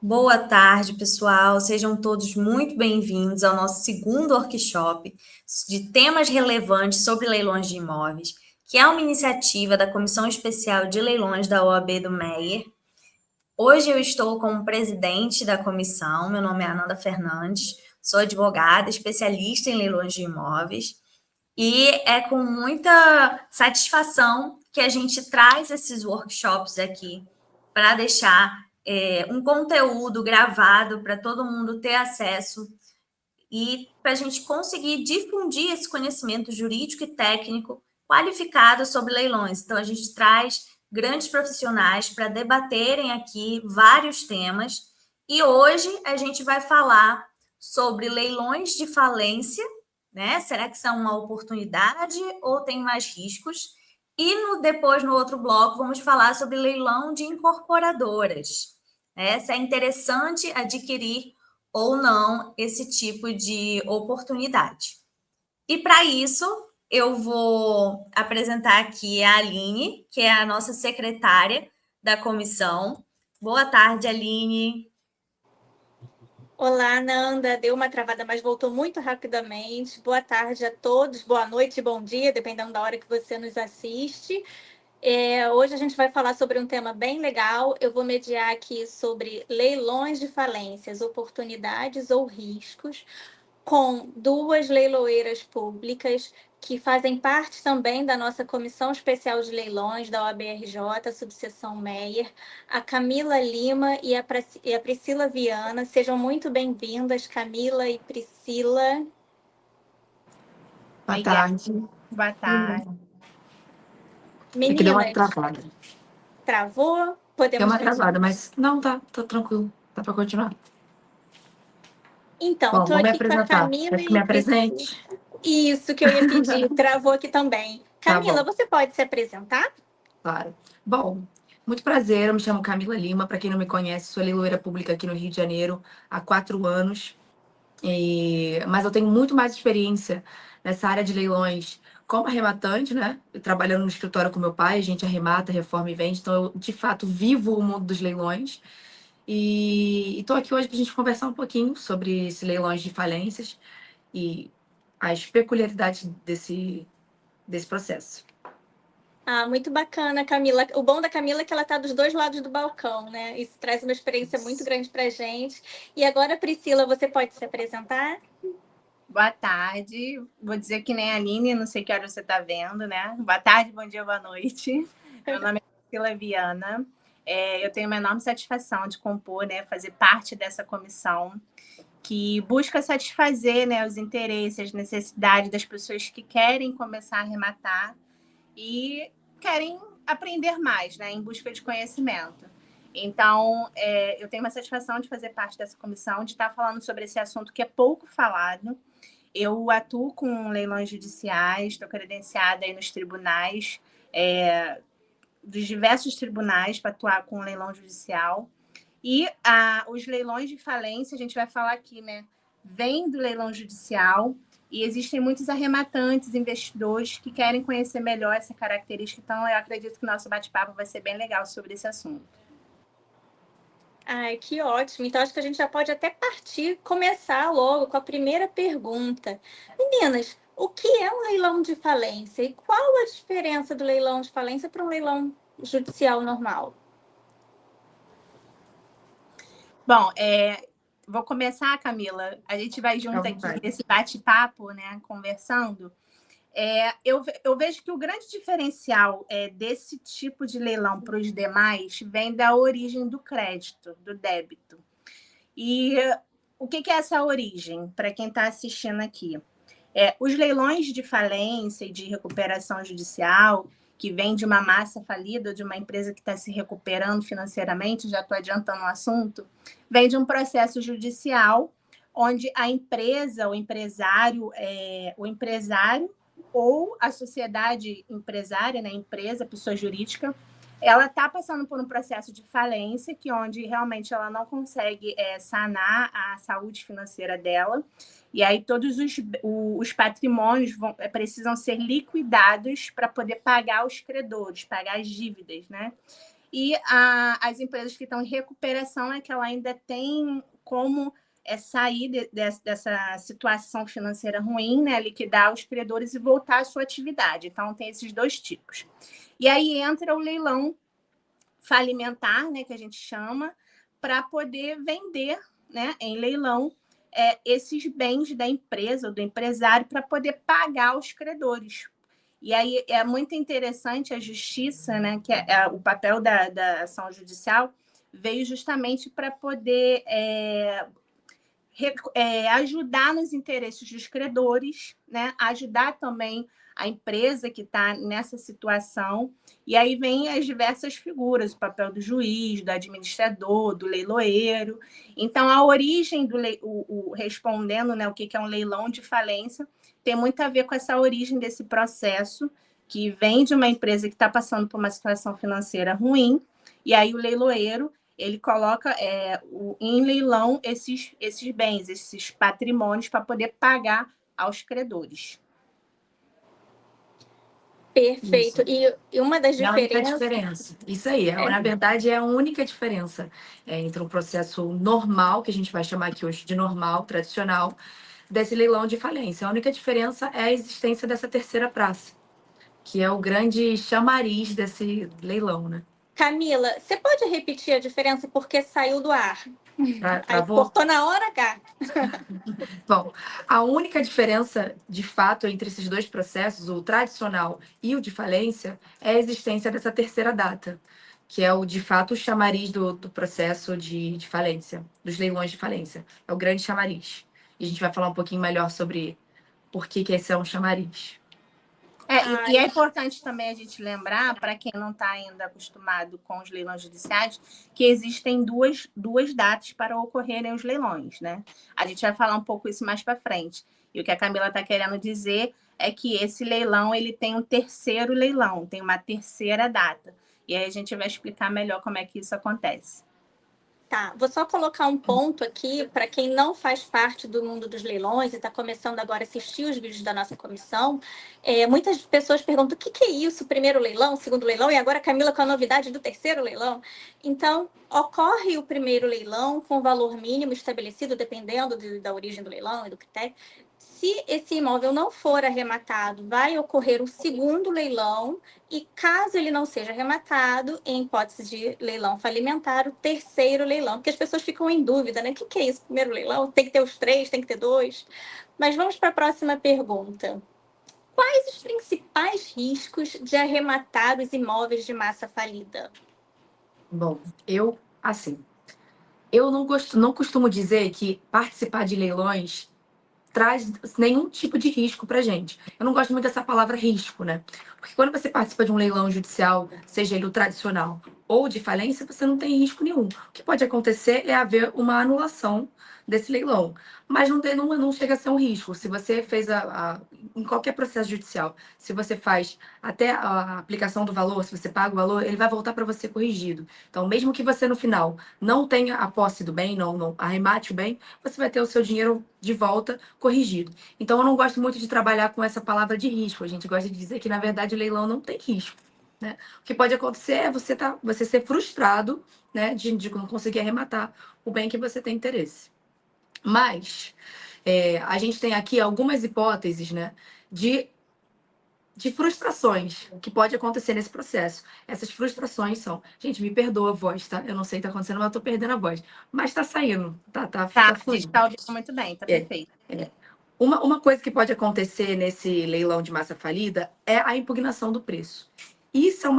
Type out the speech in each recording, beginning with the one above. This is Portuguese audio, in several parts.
Boa tarde, pessoal. Sejam todos muito bem-vindos ao nosso segundo workshop de temas relevantes sobre leilões de imóveis, que é uma iniciativa da Comissão Especial de Leilões da OAB do Meier. Hoje eu estou como presidente da comissão, meu nome é Ananda Fernandes, sou advogada, especialista em leilões de imóveis, e é com muita satisfação que a gente traz esses workshops aqui para deixar um conteúdo gravado para todo mundo ter acesso e para a gente conseguir difundir esse conhecimento jurídico e técnico qualificado sobre leilões. Então, a gente traz grandes profissionais para debaterem aqui vários temas. E hoje a gente vai falar sobre leilões de falência, né? Será que são uma oportunidade ou tem mais riscos? E depois, no outro bloco, vamos falar sobre leilão de incorporadoras. Se é interessante adquirir ou não esse tipo de oportunidade. E para isso, eu vou apresentar aqui a Aline, que é a nossa secretária da comissão. Boa tarde, Aline. Olá, Nanda. Deu uma travada, mas voltou muito rapidamente. Boa tarde a todos, boa noite, bom dia, dependendo da hora que você nos assiste. Hoje a gente vai falar sobre um tema bem legal. Eu vou mediar aqui sobre leilões de falências, oportunidades ou riscos, com duas leiloeiras públicas que fazem parte também da nossa Comissão Especial de Leilões da OAB-RJ, subseção Meier, a Camila Lima e a Priscila Viana. Sejam muito bem-vindas, Camila e Priscila. Boa tarde. Boa tarde. É que deu uma Meninas, travada. travou? Deu uma travada, mas não, tá tranquilo. Dá para continuar. Então, Bom, estou vou me aqui com a apresentar. Camila Quer que me e Priscila. apresente? Isso que eu ia pedir, travou aqui também. Tá Camila, bom, você pode se apresentar? claro. Bom, muito prazer, eu me chamo Camila Lima. Para quem não me conhece, sou leiloeira pública aqui no Rio de Janeiro há 4 anos. Mas eu tenho muito mais experiência nessa área de leilões como arrematante, né? Trabalhando no escritório com meu pai, a gente arremata, reforma e vende. Então, eu, de fato, vivo o mundo dos leilões. E estou aqui hoje para a gente conversar um pouquinho sobre esses leilões de falências e as peculiaridades desse processo. Ah, muito bacana, Camila. O bom da Camila é que ela está dos dois lados do balcão, né? Isso traz uma experiência muito grande para a gente. E agora, Priscila, você pode se apresentar? Boa tarde. Vou dizer que nem a Aline, não sei que hora você está vendo, né? Boa tarde, bom dia, boa noite. Meu nome é Priscila Viana. Eu tenho uma enorme satisfação de compor, né, fazer parte dessa comissão que busca satisfazer, né, os interesses, as necessidades das pessoas que querem começar a arrematar e querem aprender mais, né, em busca de conhecimento. Então, eu tenho uma satisfação de fazer parte dessa comissão, de estar falando sobre esse assunto que é pouco falado. Eu atuo com leilões judiciais, estou credenciada aí nos tribunais, dos diversos tribunais para atuar com leilão judicial. E os leilões de falência, a gente vai falar aqui, né? Vem do leilão judicial e existem muitos arrematantes, investidores que querem conhecer melhor essa característica. Então, eu acredito que o nosso bate-papo vai ser bem legal sobre esse assunto. Ai, que ótimo. Então, acho que a gente já pode até começar logo com a primeira pergunta. Meninas, o que é um leilão de falência e qual a diferença do leilão de falência para um leilão judicial normal? Bom, vou começar, Camila. A gente vai junto aqui nesse bate-papo, né? Conversando. Eu vejo que o grande diferencial desse tipo de leilão para os demais vem da origem do crédito, do débito. E o que é essa origem, para quem está assistindo aqui? Os leilões de falência e de recuperação judicial, que vem de uma massa falida, de uma empresa que está se recuperando financeiramente, já estou adiantando o assunto, vem de um processo judicial onde a empresa, o empresário ou a sociedade empresária, né, empresa, pessoa jurídica, ela está passando por um processo de falência, onde realmente ela não consegue sanar a saúde financeira dela, e aí todos os patrimônios precisam ser liquidados para poder pagar os credores, pagar as dívidas, né? e as empresas que estão em recuperação é que ela ainda tem como sair dessa situação financeira ruim, né, liquidar os credores e voltar à sua atividade. Então, tem esses dois tipos. E aí entra o leilão falimentar, né, que a gente chama, para poder vender, né, em leilão esses bens da empresa ou do empresário para poder pagar os credores. E aí é muito interessante a justiça, né, que o papel da ação judicial veio justamente para poder ajudar nos interesses dos credores, né, ajudar também a empresa que está nessa situação. E aí vem as diversas figuras, o papel do juiz, do administrador, do leiloeiro. Então, a origem do respondendo, né, o que é um leilão de falência, tem muito a ver com essa origem desse processo, que vem de uma empresa que está passando por uma situação financeira ruim, e aí o leiloeiro ele coloca em leilão esses bens, esses patrimônios, para poder pagar aos credores. Perfeito. E uma das É a única diferenças... diferença. Isso aí, na verdade, é a única diferença entre um processo normal, que a gente vai chamar aqui hoje de normal, tradicional, desse leilão de falência. A única diferença é a existência dessa terceira praça, que é o grande chamariz desse leilão, né? Camila, você pode repetir a diferença porque saiu do ar? Aí cortou na hora H. Bom, a única diferença, de fato, entre esses dois processos, o tradicional e o de falência, é a existência dessa terceira data, que é de fato, o chamariz do processo de falência, dos leilões de falência. É o grande chamariz. E a gente vai falar um pouquinho melhor sobre por que esse é um chamariz. E é importante também a gente lembrar, para quem não está ainda acostumado com os leilões judiciais, que existem duas datas para ocorrerem os leilões, né? A gente vai falar um pouco isso mais para frente. E o que a Camila está querendo dizer é que esse leilão ele tem um terceiro leilão, tem uma terceira data. E aí a gente vai explicar melhor como é que isso acontece. Tá, vou só colocar um ponto aqui para quem não faz parte do mundo dos leilões e está começando agora a assistir os vídeos da nossa comissão. Muitas pessoas perguntam o que é isso, primeiro leilão, segundo leilão, e agora Camila com a novidade do terceiro leilão. Então, ocorre o primeiro leilão com valor mínimo estabelecido, dependendo da origem do leilão e do critério. Se esse imóvel não for arrematado, vai ocorrer um segundo leilão e, caso ele não seja arrematado, em hipótese de leilão falimentar, o terceiro leilão. Porque as pessoas ficam em dúvida, né? O que é isso, primeiro leilão? Tem que ter os 3, tem que ter 2. Mas vamos para a próxima pergunta. Quais os principais riscos de arrematar os imóveis de massa falida? Bom, eu não costumo dizer que participar de leilões traz nenhum tipo de risco para gente. Eu não gosto muito dessa palavra risco, né? Porque quando você participa de um leilão judicial, seja ele o tradicional ou de falência, você não tem risco nenhum. O que pode acontecer é haver uma anulação desse leilão, mas não chega a ser um risco. Se você fez em qualquer processo judicial, se você faz até a aplicação do valor, se você paga o valor, ele vai voltar para você corrigido. Então, mesmo que você no final não tenha a posse do bem, não arremate o bem, você vai ter o seu dinheiro de volta corrigido. Então, eu não gosto muito de trabalhar com essa palavra de risco. A gente gosta de dizer que, na verdade, o leilão não tem risco, né? O que pode acontecer é você ser frustrado, né, de não conseguir arrematar o bem que você tem interesse. Mas a gente tem aqui algumas hipóteses, né, de frustrações que pode acontecer nesse processo. Essas frustrações são... Gente, me perdoa a voz, tá? Eu não sei o que tá acontecendo, mas eu tô perdendo a voz. Mas tá saindo, tá A gente tá ouvindo muito bem, tá perfeito. Uma coisa que pode acontecer nesse leilão de massa falida é a impugnação do preço. Isso é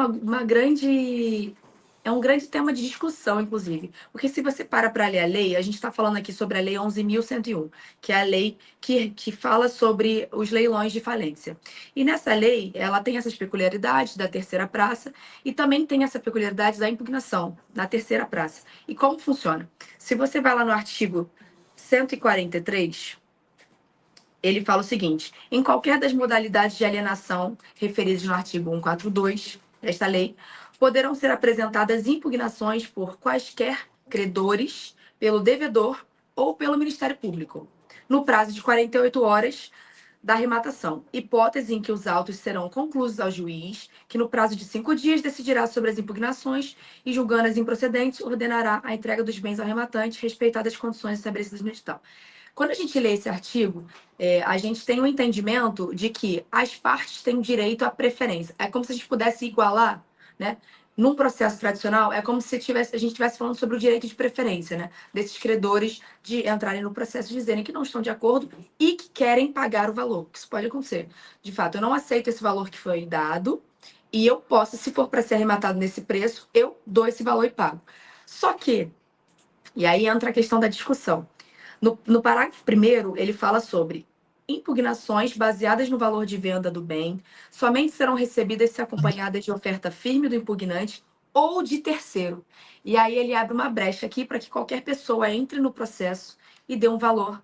um grande tema de discussão, inclusive. Porque se você para ler a lei, a gente está falando aqui sobre a Lei 11.101, que é a lei que fala sobre os leilões de falência. E nessa lei, ela tem essas peculiaridades da terceira praça e também tem essa peculiaridade da impugnação na terceira praça. E como funciona? Se você vai lá no artigo 143... ele fala o seguinte: em qualquer das modalidades de alienação referidas no artigo 142 desta lei, poderão ser apresentadas impugnações por quaisquer credores, pelo devedor ou pelo Ministério Público, no prazo de 48 horas da arrematação, hipótese em que os autos serão concluídos ao juiz, que no prazo de 5 dias decidirá sobre as impugnações e, julgando as improcedentes, ordenará a entrega dos bens ao arrematante, respeitadas as condições estabelecidas no edital. Quando a gente lê esse artigo, a gente tem um entendimento de que as partes têm direito à preferência. É como se a gente pudesse igualar, né? Num processo tradicional, é como se a gente estivesse falando sobre o direito de preferência, né? Desses credores de entrarem no processo e dizerem que não estão de acordo e que querem pagar o valor, que isso pode acontecer. De fato, eu não aceito esse valor que foi dado e eu posso, se for para ser arrematado nesse preço, eu dou esse valor e pago. Só que, e aí entra a questão da discussão. No parágrafo 1º, ele fala sobre impugnações baseadas no valor de venda do bem somente serão recebidas se acompanhadas de oferta firme do impugnante ou de terceiro. E aí ele abre uma brecha aqui para que qualquer pessoa entre no processo e dê um valor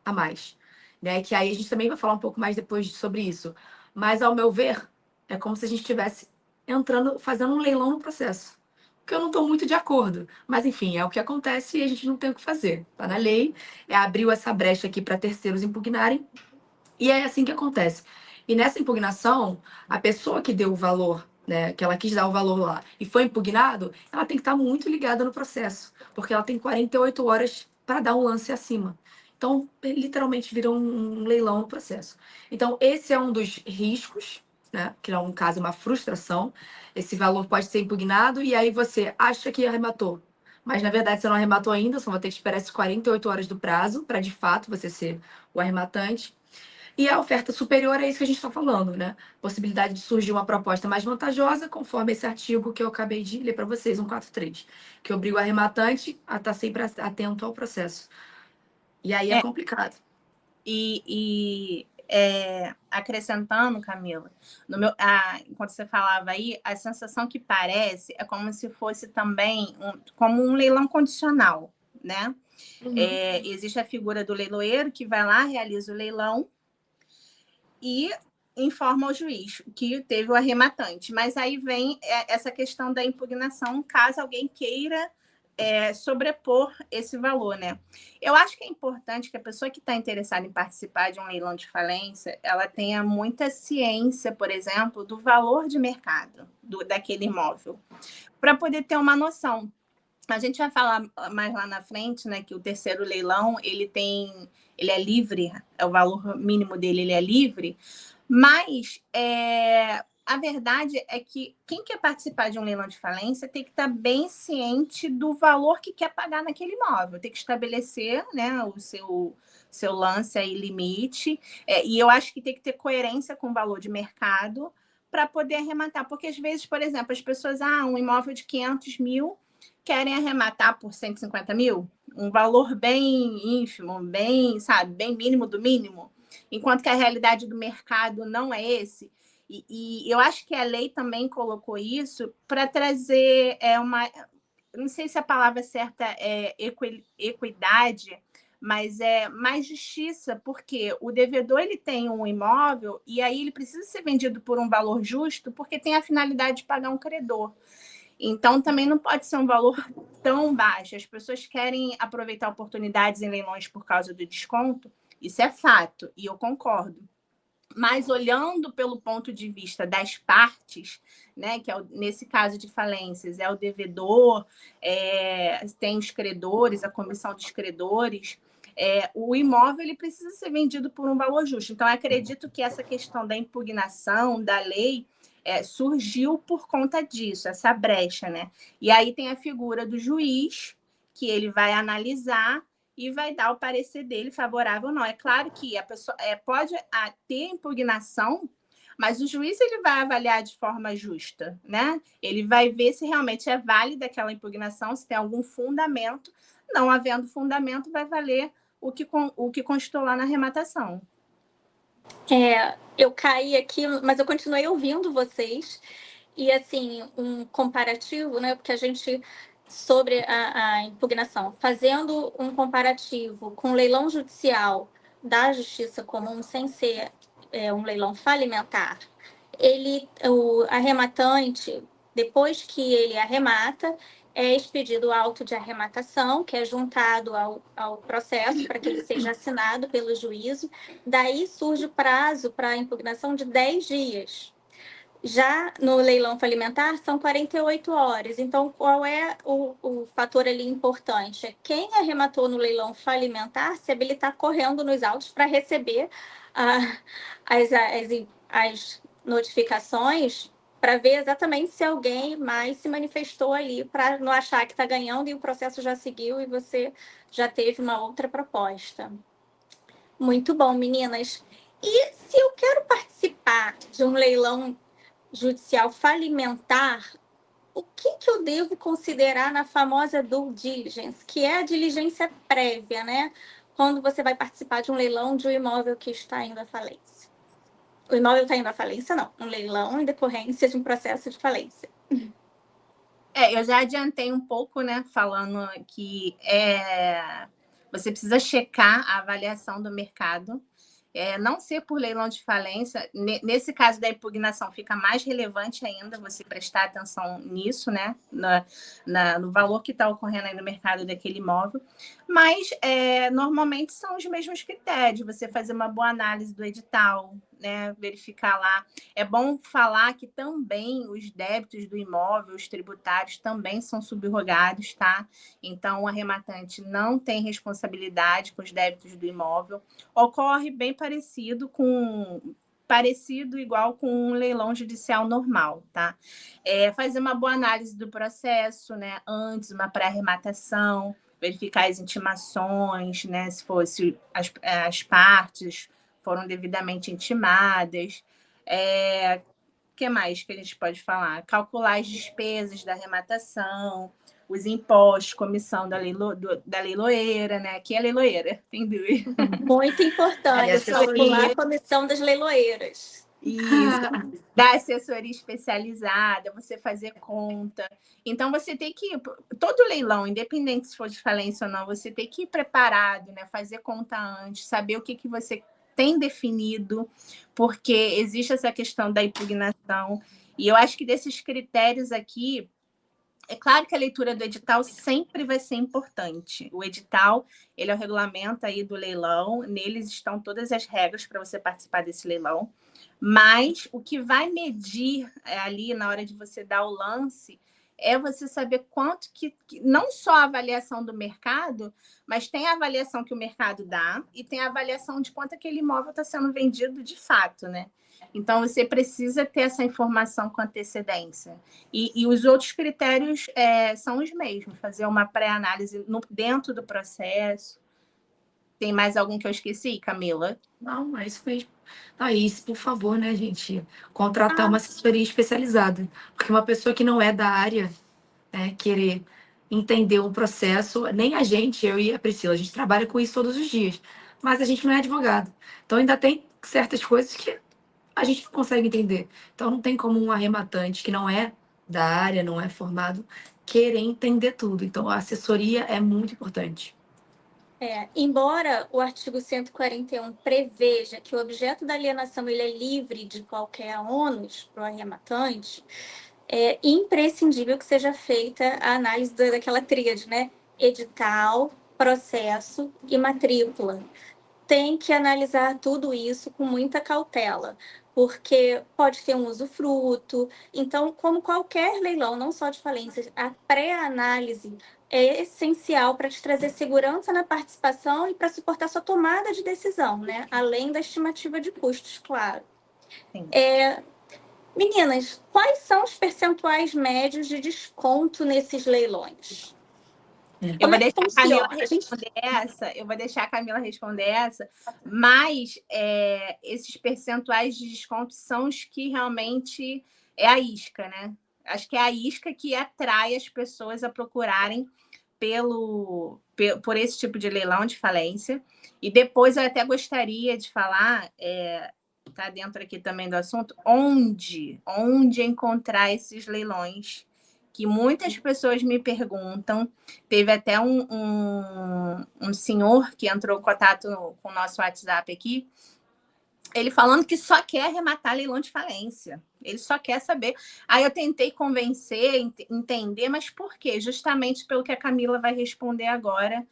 a mais, né? Que aí a gente também vai falar um pouco mais depois sobre isso. Mas, ao meu ver, é como se a gente estivesse entrando, fazendo um leilão no processo. Que eu não estou muito de acordo. Mas, enfim, é o que acontece e a gente não tem o que fazer. Está na lei, abriu essa brecha aqui para terceiros impugnarem, e é assim que acontece. E nessa impugnação, a pessoa que deu o valor, né, que ela quis dar o valor lá, e foi impugnado, ela tem que estar muito ligada no processo, porque ela tem 48 horas para dar um lance acima. Então, literalmente vira um leilão no processo. Então, esse é um dos riscos, né, que é um caso, uma frustração. Esse valor pode ser impugnado e aí você acha que arrematou, mas na verdade você não arrematou ainda, só vai ter que esperar essas 48 horas do prazo para de fato você ser o arrematante. E a oferta superior é isso que a gente está falando, né? Possibilidade de surgir uma proposta mais vantajosa, conforme esse artigo que eu acabei de ler para vocês, 143, que obriga o arrematante a estar sempre atento ao processo. E aí é complicado. Acrescentando, Camila, enquanto você falava aí, a sensação que parece é como se fosse também como um leilão condicional, né? Uhum. Existe a figura do leiloeiro que vai lá, realiza o leilão e informa ao juiz que teve o arrematante. Mas aí vem essa questão da impugnação, caso alguém queira sobrepor esse valor, né? Eu acho que é importante que a pessoa que está interessada em participar de um leilão de falência, ela tenha muita ciência, por exemplo, do valor de mercado daquele imóvel, para poder ter uma noção. A gente vai falar mais lá na frente, né, que o terceiro leilão, ele é livre, o valor mínimo dele ele é livre, mas a verdade é que quem quer participar de um leilão de falência tem que estar bem ciente do valor que quer pagar naquele imóvel, tem que estabelecer, né, o seu lance aí, limite, e eu acho que tem que ter coerência com o valor de mercado para poder arrematar, porque às vezes, por exemplo, as pessoas, um imóvel de 500 mil, querem arrematar por 150 mil, um valor bem ínfimo, bem, sabe, bem mínimo do mínimo, enquanto que a realidade do mercado não é esse. E eu acho que a lei também colocou isso para trazer não sei se a palavra certa é equidade, mas é mais justiça, porque o devedor ele tem um imóvel e aí ele precisa ser vendido por um valor justo, porque tem a finalidade de pagar um credor. Então, também não pode ser um valor tão baixo. As pessoas querem aproveitar oportunidades em leilões por causa do desconto, isso é fato, e eu concordo. Mas olhando pelo ponto de vista das partes, né, que nesse caso de falências é o devedor, tem os credores, a comissão dos credores, o imóvel ele precisa ser vendido por um valor justo. Então, eu acredito que essa questão da impugnação da lei surgiu por conta disso, essa brecha, né? E aí tem a figura do juiz, que ele vai analisar e vai dar o parecer dele favorável ou não. É claro que a pessoa pode ter impugnação, mas o juiz ele vai avaliar de forma justa, né? Ele vai ver se realmente é válida aquela impugnação, se tem algum fundamento. Não havendo fundamento, vai valer o que constou lá na arrematação. Eu caí aqui, mas eu continuei ouvindo vocês. E, assim, um comparativo, né? Porque a gente, sobre a impugnação, fazendo um comparativo com o leilão judicial da Justiça Comum, sem ser um leilão falimentar, o arrematante, depois que ele arremata, é expedido o auto de arrematação, que é juntado ao processo para que ele seja assinado pelo juízo. Daí surge o prazo para a impugnação de 10 dias. Já no leilão falimentar, são 48 horas. Então, qual é o fator ali importante? É quem arrematou no leilão falimentar se habilitar correndo nos autos para receber as notificações, para ver exatamente se alguém mais se manifestou ali, para não achar que está ganhando e o processo já seguiu e você já teve uma outra proposta. Muito bom, meninas. E se eu quero participar de um leilão judicial falimentar, o que eu devo considerar na famosa due diligence, que é a diligência prévia, né? Quando você vai participar de um leilão de um imóvel que está indo à falência. O imóvel está indo à falência, não. Um leilão em decorrência de um processo de falência. Eu já adiantei um pouco, né? Falando que você precisa checar a avaliação do mercado. Não ser por leilão de falência, nesse caso da impugnação, fica mais relevante ainda você prestar atenção nisso, né? No valor que está ocorrendo aí no mercado daquele imóvel. Mas, normalmente, são os mesmos critérios. Você fazer uma boa análise do edital, né? Verificar lá. É bom falar que também os débitos do imóvel, os tributários, também são subrogados, tá? Então, o arrematante não tem responsabilidade com os débitos do imóvel. Ocorre bem parecido igual com um leilão judicial normal, tá? Fazer uma boa análise do processo, né? Antes, uma pré-arrematação, verificar as intimações, né? Se fosse as partes foram devidamente intimadas. O que mais que a gente pode falar? Calcular as despesas da arrematação, os impostos, comissão da leiloeira, né? Aqui é leiloeira, tem dúvida. Muito importante, calcular a comissão das leiloeiras. Isso, da assessoria especializada, você fazer conta. Então, você tem que ir, todo leilão, independente se for de falência ou não, você tem que ir preparado, né? Fazer conta antes, saber o que você tem definido, porque existe essa questão da impugnação. E eu acho que desses critérios aqui, é claro que a leitura do edital sempre vai ser importante. O edital, ele é o regulamento aí do leilão, neles estão todas as regras para você participar desse leilão, mas o que vai medir ali na hora de você dar o lance é você saber quanto que não só a avaliação do mercado, mas tem a avaliação que o mercado dá e tem a avaliação de quanto aquele imóvel está sendo vendido de fato, né? Então, você precisa ter essa informação com antecedência. E os outros critérios são os mesmos. Fazer uma pré-análise dentro do processo. Tem mais algum que eu esqueci, Camila? Não, é isso mesmo. Thaís, por favor, né, gente? Contratar uma assessoria especializada. Porque uma pessoa que não é da área, né, querer entender um processo, nem a gente, eu e a Priscila, a gente trabalha com isso todos os dias. Mas a gente não é advogado. Então ainda tem certas coisas que a gente não consegue entender. Então não tem como um arrematante que não é da área, não é formado, querer entender tudo. Então a assessoria é muito importante. Embora o artigo 141 preveja que o objeto da alienação ele é livre de qualquer ônus para o arrematante, é imprescindível que seja feita a análise daquela tríade, né? Edital, processo e matrícula. Tem que analisar tudo isso com muita cautela, porque pode ter um usufruto. Então, como qualquer leilão, não só de falências, a pré-análise é essencial para te trazer segurança na participação e para suportar sua tomada de decisão, né? Além da estimativa de custos, claro. Sim. Meninas, quais são os percentuais médios de desconto nesses leilões? Eu vou deixar a Camila responder essa, mas esses percentuais de desconto são os que realmente é a isca, né? Acho que é a isca que atrai as pessoas a procurarem por esse tipo de leilão de falência. E depois eu até gostaria de falar, tá dentro aqui também do assunto, onde encontrar esses leilões, que muitas pessoas me perguntam. Teve até um senhor que entrou em contato com o nosso WhatsApp aqui, ele falando que só quer arrematar leilão de falência. Ele só quer saber. Aí eu tentei convencer, entender, mas por quê? Justamente pelo que a Camila vai responder agora,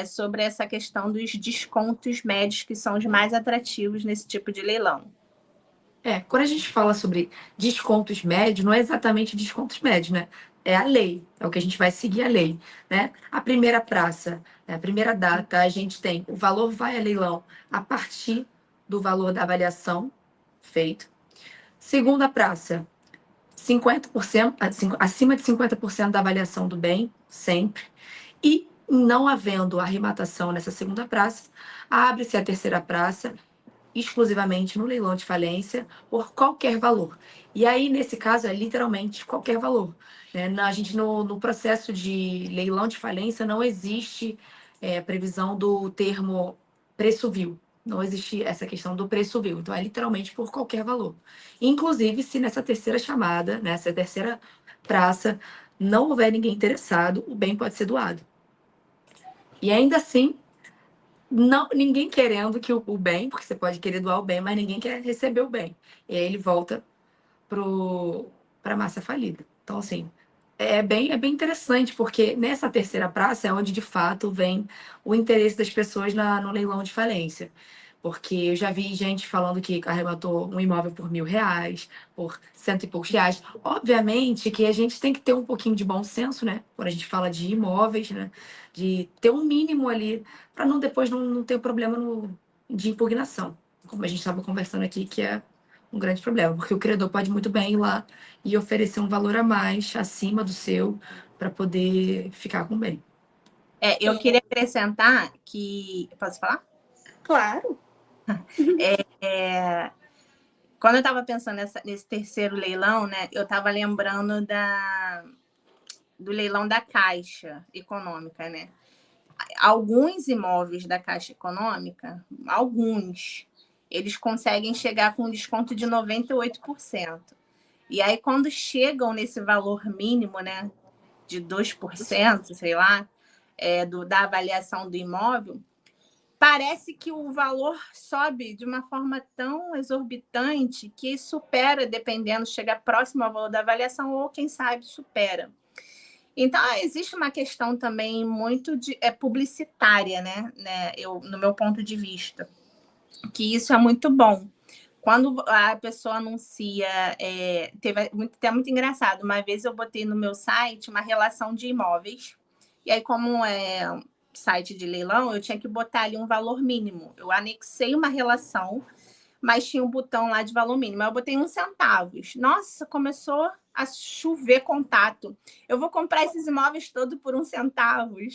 sobre essa questão dos descontos médios, que são os mais atrativos nesse tipo de leilão. Quando a gente fala sobre descontos médios, não é exatamente descontos médios, né? É a lei, é o que a gente vai seguir a lei, né? A primeira praça, a primeira data, a gente tem o valor vai a leilão a partir do valor da avaliação feito. Segunda praça, 50%, acima de 50% da avaliação do bem, sempre. E não havendo arrematação nessa segunda praça, abre-se a terceira praça exclusivamente no leilão de falência por qualquer valor. E aí, nesse caso, é literalmente qualquer valor, né? A gente, no processo de leilão de falência, não existe previsão do termo preço vil. Não existe essa questão do preço vil. Então, é literalmente por qualquer valor. Inclusive, se nessa terceira chamada, nessa terceira praça, não houver ninguém interessado, o bem pode ser doado. E ainda assim, não, ninguém querendo que o bem, porque você pode querer doar o bem, mas ninguém quer receber o bem. E aí ele volta para a massa falida. Então, assim, é bem interessante, porque nessa terceira praça é onde, de fato, vem o interesse das pessoas no leilão de falência. Porque eu já vi gente falando que arrematou um imóvel por R$ 1.000, por cento e poucos reais. Obviamente que a gente tem que ter um pouquinho de bom senso, né? Quando a gente fala de imóveis, né? De ter um mínimo ali, para depois não ter problema de impugnação. Como a gente estava conversando aqui, que é um grande problema, porque o credor pode muito bem ir lá e oferecer um valor a mais, acima do seu, para poder ficar com o bem. Eu queria acrescentar que... Posso falar? Claro. Quando eu estava pensando nesse terceiro leilão, né, eu estava lembrando do leilão da Caixa Econômica, né? Alguns imóveis da Caixa Econômica, eles conseguem chegar com um desconto de 98%. E aí, quando chegam nesse valor mínimo, né, de 2%, sei lá, da avaliação do imóvel, parece que o valor sobe de uma forma tão exorbitante que supera, dependendo, chega próximo ao valor da avaliação ou, quem sabe, supera. Então, existe uma questão também muito publicitária, né? No meu ponto de vista, que isso é muito bom. Quando a pessoa anuncia, até muito engraçado, uma vez eu botei no meu site uma relação de imóveis, e aí, como é site de leilão, eu tinha que botar ali um valor mínimo. Eu anexei uma relação, mas tinha um botão lá de valor mínimo. Eu botei 1 centavo. Nossa, começou a chover contato. Eu vou comprar esses imóveis todos por 1 centavo. Aí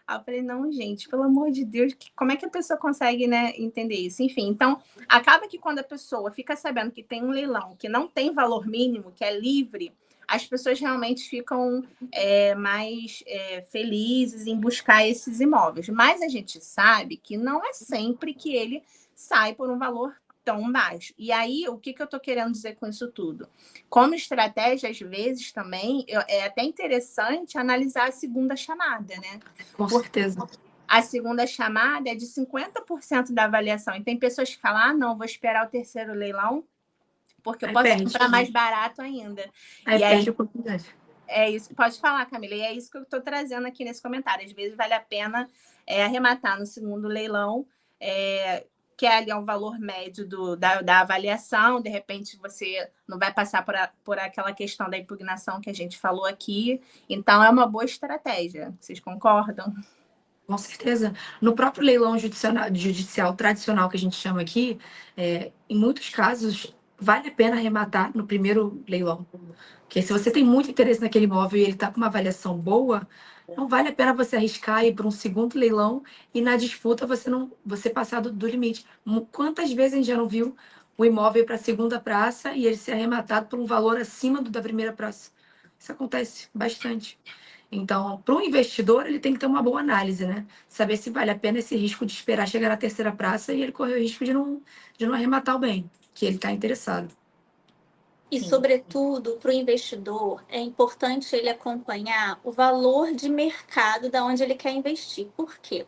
eu falei, não, gente, pelo amor de Deus, como é que a pessoa consegue, né, entender isso? Enfim, então, acaba que quando a pessoa fica sabendo que tem um leilão que não tem valor mínimo, que é livre, as pessoas realmente ficam mais felizes em buscar esses imóveis. Mas a gente sabe que não é sempre que ele sai por um valor tão baixo. E aí, o que eu estou querendo dizer com isso tudo? Como estratégia, às vezes, também, é até interessante analisar a segunda chamada, né? Com certeza. A segunda chamada é de 50% da avaliação. E tem pessoas que falam, não, vou esperar o terceiro leilão, porque eu posso comprar mais barato ainda. Aí perde a oportunidade. É isso. Pode falar, Camila. E é isso que eu estou trazendo aqui nesse comentário. Às vezes vale a pena arrematar no segundo leilão, que é ali um valor médio da avaliação. De repente, você não vai passar por aquela questão da impugnação que a gente falou aqui. Então, é uma boa estratégia. Vocês concordam? Com certeza. No próprio leilão judicial tradicional, que a gente chama aqui, em muitos casos, vale a pena arrematar no primeiro leilão. Porque se você tem muito interesse naquele imóvel e ele está com uma avaliação boa, não vale a pena você arriscar ir para um segundo leilão e na disputa você passar do limite. Quantas vezes a gente já não viu o imóvel para a segunda praça e ele ser arrematado por um valor acima da primeira praça? Isso acontece bastante. Então, para o investidor, ele tem que ter uma boa análise, né? Saber se vale a pena esse risco de esperar chegar na terceira praça e ele correr o risco de não arrematar o bem, que ele está interessado. E, Sim. sobretudo, para o investidor, é importante ele acompanhar o valor de mercado da onde ele quer investir. Por quê?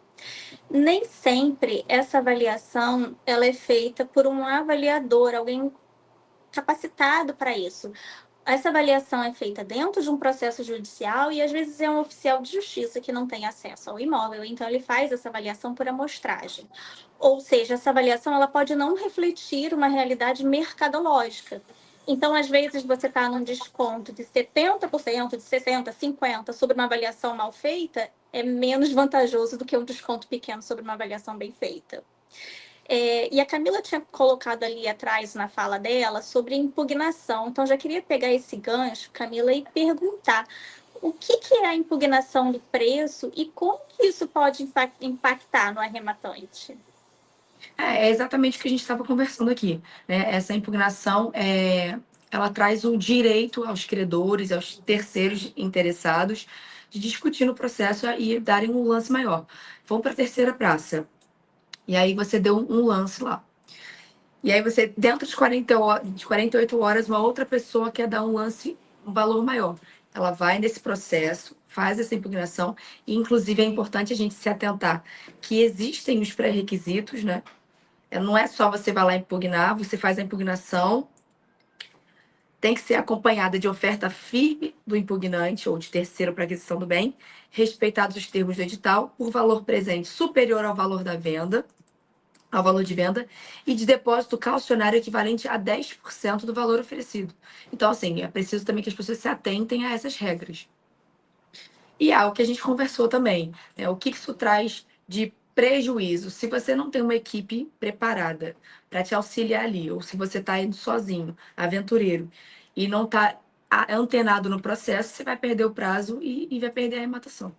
Nem sempre essa avaliação ela é feita por um avaliador, alguém capacitado para isso. Essa avaliação é feita dentro de um processo judicial e às vezes é um oficial de justiça que não tem acesso ao imóvel, então ele faz essa avaliação por amostragem. Ou seja, essa avaliação ela pode não refletir uma realidade mercadológica. Então, às vezes, você está num desconto de 70%, de 60%, 50% sobre uma avaliação mal feita, é menos vantajoso do que um desconto pequeno sobre uma avaliação bem feita. E a Camila tinha colocado ali atrás na fala dela sobre impugnação. Então, já queria pegar esse gancho, Camila, e perguntar o que é a impugnação do preço e como que isso pode impactar no arrematante? É exatamente o que a gente estava conversando aqui, né? Essa impugnação, ela traz o direito aos credores, aos terceiros interessados, de discutir no processo e darem um lance maior. Vamos para a terceira praça. E aí você deu um lance lá. E aí você, dentro de 48 horas, uma outra pessoa quer dar um lance, um valor maior. Ela vai nesse processo, faz essa impugnação, e inclusive é importante a gente se atentar que existem os pré-requisitos, né? Não é só você vai lá impugnar, você faz a impugnação, tem que ser acompanhada de oferta firme do impugnante ou de terceiro para aquisição do bem, respeitados os termos do edital, por valor presente superior ao valor da venda, ao valor de venda, e de depósito calcionário equivalente a 10% do valor oferecido. Então, assim, é preciso também que as pessoas se atentem a essas regras. E é o que a gente conversou também, né? O que isso traz de prejuízo? Se você não tem uma equipe preparada para te auxiliar ali, ou se você está indo sozinho, aventureiro, e não está antenado no processo, você vai perder o prazo e vai perder a arrematação.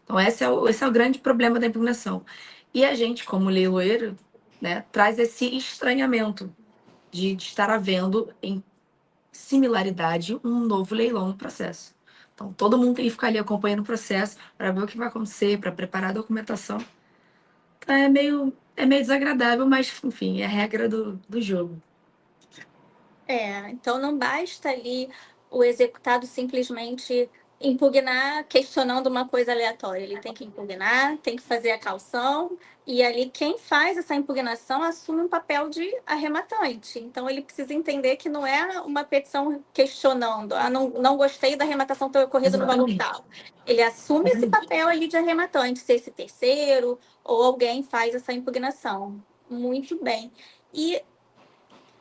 Então, esse é o grande problema da impugnação. E a gente, como leiloeiro, né, traz esse estranhamento de estar havendo em similaridade um novo leilão no processo. Então, todo mundo tem que ficar ali acompanhando o processo para ver o que vai acontecer, para preparar a documentação. Então, é meio desagradável, mas, enfim, é a regra do jogo. Então não basta ali o executado simplesmente impugnar questionando uma coisa aleatória. Ele tem que impugnar, tem que fazer a caução, e ali quem faz essa impugnação assume um papel de arrematante. Então ele precisa entender que não é uma petição questionando, não gostei da arrematação ter ocorrido no valor Exatamente. tal. Ele assume esse papel ali de arrematante, se esse terceiro ou alguém faz essa impugnação. Muito bem. E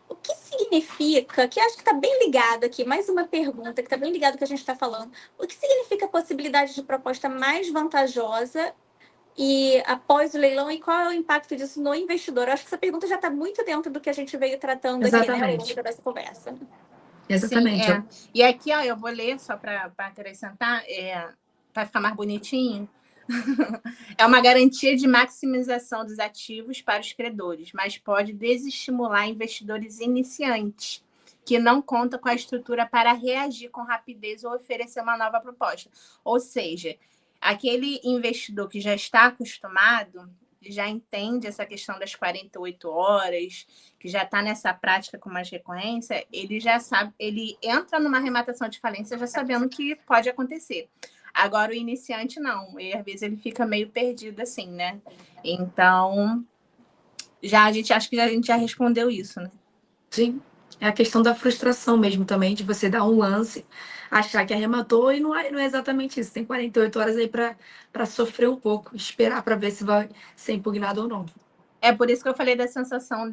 o que significa, que acho que está bem ligado aqui, mais uma pergunta que está bem ligado ao que a gente está falando. O que significa a possibilidade de proposta mais vantajosa e após o leilão e qual é o impacto disso no investidor? Eu acho que essa pergunta já está muito dentro do que a gente veio tratando aqui, né, ao longo Exatamente. dessa conversa. Sim, Exatamente. é. E aqui, ó, eu vou ler só para acrescentar, para ficar mais bonitinho. É uma garantia de maximização dos ativos para os credores, mas pode desestimular investidores iniciantes que não contam com a estrutura para reagir com rapidez ou oferecer uma nova proposta. Ou seja, aquele investidor que já está acostumado, já entende essa questão das 48 horas, que já está nessa prática com mais recorrência, ele já sabe, ele entra numa arrematação de falência já sabendo que pode acontecer. Agora, o iniciante não, e às vezes ele fica meio perdido assim, né? Então, acho que a gente já respondeu isso, né? Sim. É a questão da frustração mesmo também, de você dar um lance, achar que arrematou e não é exatamente isso. Tem 48 horas aí para sofrer um pouco, esperar para ver se vai ser impugnado ou não. É por isso que eu falei da sensação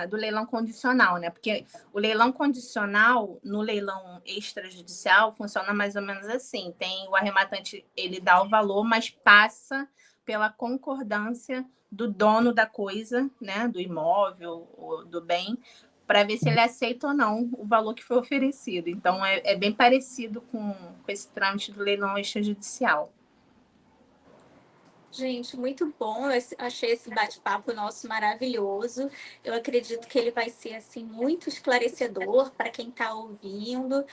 do leilão condicional, né? Porque o leilão condicional, no leilão extrajudicial, funciona mais ou menos assim. Tem o arrematante, ele dá o valor, mas passa pela concordância do dono da coisa, né? Do imóvel ou do bem, para ver se ele aceita ou não o valor que foi oferecido. Então, é bem parecido com esse trâmite do leilão extrajudicial. Gente, muito bom. Eu achei esse bate-papo nosso maravilhoso. Eu acredito que ele vai ser assim muito esclarecedor para quem está ouvindo.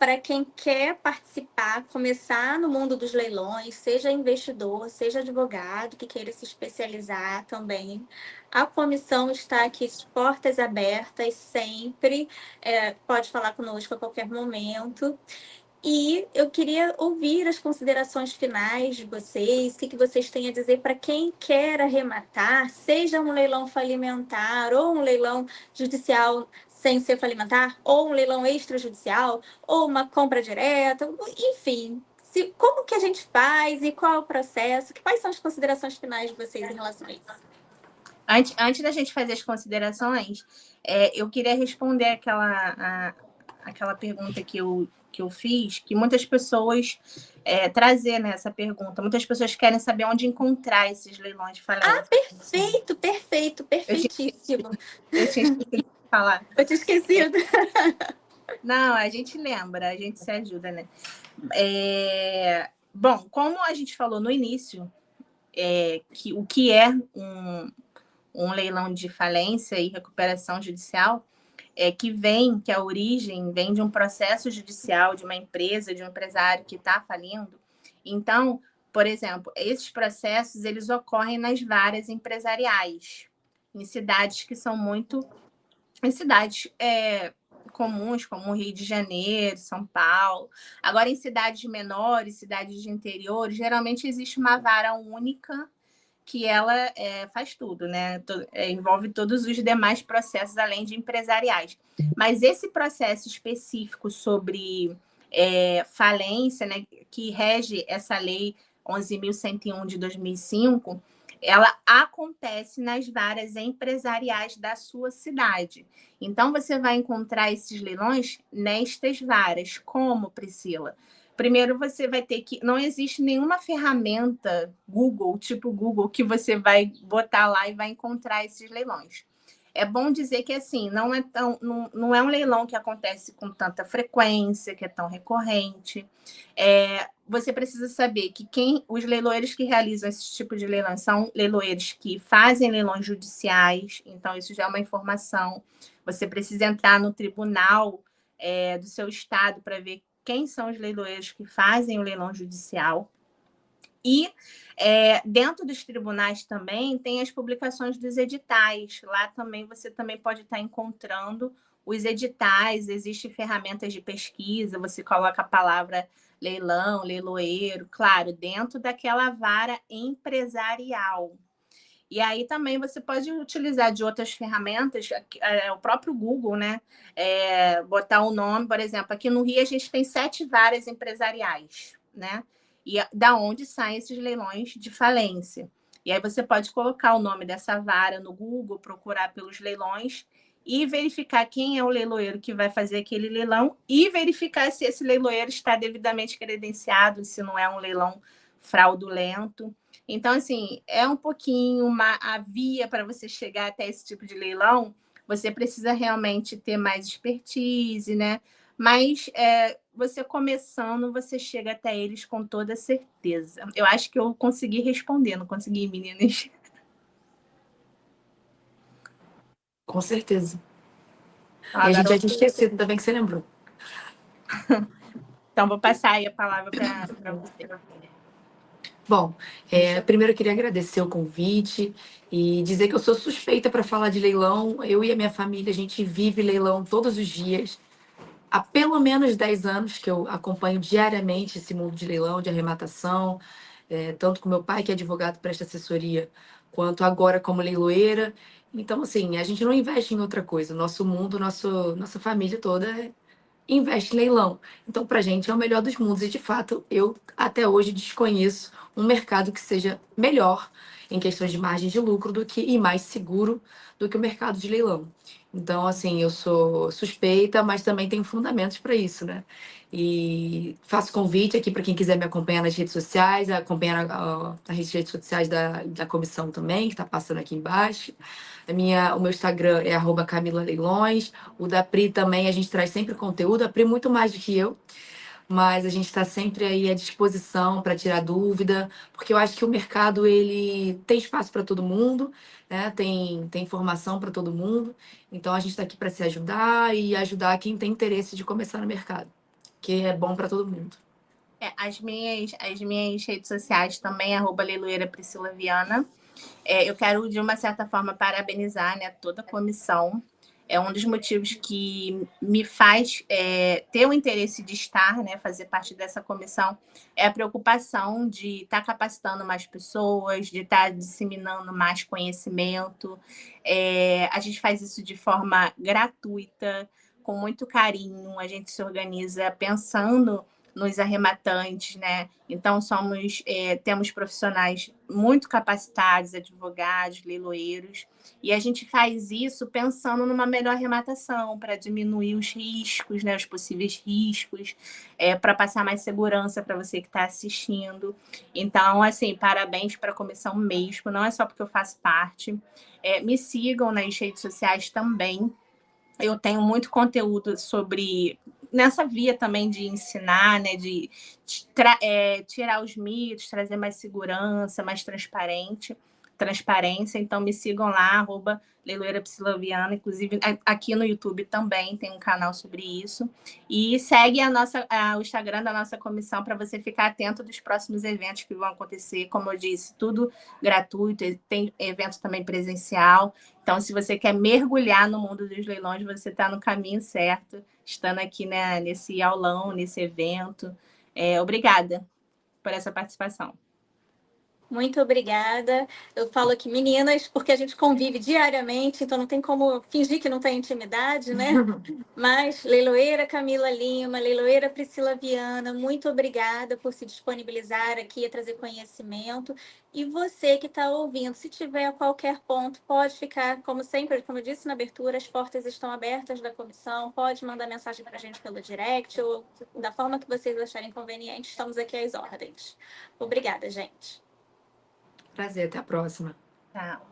para quem quer participar, começar no mundo dos leilões, seja investidor, seja advogado, que queira se especializar também. A comissão está aqui de portas abertas sempre, pode falar conosco a qualquer momento. E eu queria ouvir as considerações finais de vocês, o que vocês têm a dizer para quem quer arrematar, seja um leilão falimentar ou um leilão judicial sem ser falimentar, ou um leilão extrajudicial, ou uma compra direta, enfim. Como que a gente faz e qual é o processo? Quais são as considerações finais de vocês em relação a isso? Antes da gente fazer as considerações, eu queria responder aquela pergunta que eu fiz, que muitas pessoas trazer nessa pergunta. Muitas pessoas querem saber onde encontrar esses leilões de falência. Perfeitíssimo. Eu tinha esquecido de falar. Eu tinha esquecido. Não, a gente lembra, a gente se ajuda, né? Bom, como a gente falou no início, o que é um leilão de falência e recuperação judicial que a origem vem de um processo judicial, de uma empresa, de um empresário que está falindo. Então, por exemplo, esses processos eles ocorrem nas varas empresariais, em cidades que são em cidades comuns, como Rio de Janeiro, São Paulo. Agora, em cidades menores, cidades de interior, geralmente existe uma vara única que ela faz tudo, né? Envolve todos os demais processos, além de empresariais. Mas esse processo específico sobre falência, né, que rege essa lei 11.101 de 2005, ela acontece nas varas empresariais da sua cidade. Então, você vai encontrar esses leilões nestas varas. Como, Priscila? Primeiro, você vai ter que... Não existe nenhuma ferramenta Google, tipo Google, que você vai botar lá e vai encontrar esses leilões. É bom dizer que, assim, não é um leilão que acontece com tanta frequência, que é tão recorrente. Você precisa saber que os leiloeiros que realizam esse tipo de leilão são leiloeiros que fazem leilões judiciais, então isso já é uma informação. Você precisa entrar no tribunal do seu estado para ver quem são os leiloeiros que fazem o leilão judicial. E dentro dos tribunais também tem as publicações dos editais. Lá também você também pode estar encontrando os editais, existem ferramentas de pesquisa, você coloca a palavra leilão, leiloeiro, claro, dentro daquela vara empresarial. E aí também você pode utilizar de outras ferramentas, o próprio Google, né? Botar o nome, por exemplo, aqui no Rio a gente tem 7 varas empresariais, né? E da onde saem esses leilões de falência. E aí você pode colocar o nome dessa vara no Google, procurar pelos leilões e verificar quem é o leiloeiro que vai fazer aquele leilão e verificar se esse leiloeiro está devidamente credenciado, se não é um leilão fraudulento. Então, assim, é um pouquinho a via para você chegar até esse tipo de leilão. Você precisa realmente ter mais expertise, né? Mas você começando, você chega até eles com toda certeza. Eu acho que eu consegui responder, não consegui, meninas? Com certeza. E a gente já tinha esquecido, ainda bem que você lembrou. Então, vou passar aí a palavra para você. Bom, primeiro eu queria agradecer o convite e dizer que eu sou suspeita para falar de leilão. Eu e a minha família, a gente vive leilão todos os dias. Há pelo menos 10 anos que eu acompanho diariamente esse mundo de leilão, de arrematação, tanto com meu pai, que é advogado, presta assessoria, quanto agora como leiloeira. Então, assim, a gente não investe em outra coisa. Nosso mundo, nossa família toda investe em leilão. Então, para a gente é o melhor dos mundos. E, de fato, eu até hoje desconheço um mercado que seja melhor em questões de margem de lucro e mais seguro do que o mercado de leilão. Então, assim, eu sou suspeita, mas também tenho fundamentos para isso, né? E faço convite aqui para quem quiser me acompanhar nas redes sociais, acompanhar nas redes sociais da comissão também, que está passando aqui embaixo. O meu Instagram é @CamilaLeilões. O da Pri também, a gente traz sempre conteúdo. A Pri muito mais do que eu, mas a gente está sempre aí à disposição para tirar dúvida, porque eu acho que o mercado ele tem espaço para todo mundo, né? Tem informação para todo mundo. Então a gente está aqui para se ajudar e ajudar quem tem interesse de começar no mercado. que é bom para todo mundo. As minhas redes sociais também, @leiloeira Priscila Viana. Eu quero, de uma certa forma, parabenizar, né, toda a comissão. É um dos motivos que me faz ter o interesse de estar, né, fazer parte dessa comissão, é a preocupação de estar capacitando mais pessoas, de estar disseminando mais conhecimento. A gente faz isso de forma gratuita, com muito carinho, a gente se organiza pensando nos arrematantes, né? Então, temos profissionais muito capacitados, advogados, leiloeiros, e a gente faz isso pensando numa melhor arrematação, para diminuir os riscos, né? Os possíveis riscos, para passar mais segurança para você que está assistindo. Então, assim, parabéns para a comissão mesmo, não é só porque eu faço parte. Me sigam nas redes sociais também. Eu tenho muito conteúdo nessa via também de ensinar, né, de tirar os mitos, trazer mais segurança, mais transparência. Então, me sigam lá, @leiloeira Priscila Viana. Inclusive, aqui no YouTube também tem um canal sobre isso. E segue o Instagram da nossa comissão para você ficar atento dos próximos eventos que vão acontecer. Como eu disse, tudo gratuito, tem evento também presencial. Então, se você quer mergulhar no mundo dos leilões, você está no caminho certo, estando aqui, né, nesse aulão, nesse evento. Obrigada por essa participação. Muito obrigada. Eu falo aqui meninas, porque a gente convive diariamente, então não tem como fingir que não tem intimidade, né? Mas leiloeira Camila Lima, leiloeira Priscila Viana, muito obrigada por se disponibilizar aqui a trazer conhecimento. E você que está ouvindo, se tiver qualquer ponto, pode ficar, como sempre, como eu disse na abertura, as portas estão abertas da comissão, pode mandar mensagem para a gente pelo direct ou da forma que vocês acharem conveniente, estamos aqui às ordens. Obrigada, gente. Prazer, até a próxima. Tchau.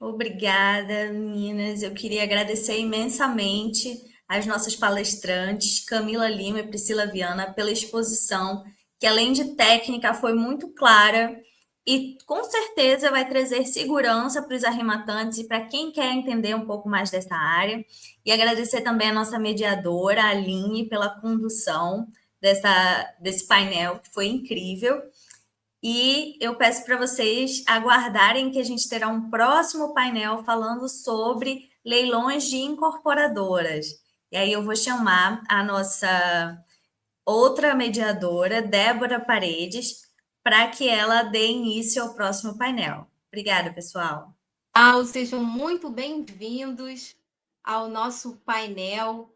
Obrigada, meninas. Eu queria agradecer imensamente às nossas palestrantes, Camila Lima e Priscila Viana, pela exposição, que além de técnica foi muito clara e com certeza vai trazer segurança para os arrematantes e para quem quer entender um pouco mais dessa área. E agradecer também a nossa mediadora, a Aline, pela condução desse painel, que foi incrível. E eu peço para vocês aguardarem que a gente terá um próximo painel falando sobre leilões de incorporadoras. E aí eu vou chamar a nossa outra mediadora, Débora Paredes, para que ela dê início ao próximo painel. Obrigada, pessoal. Sejam muito bem-vindos ao nosso painel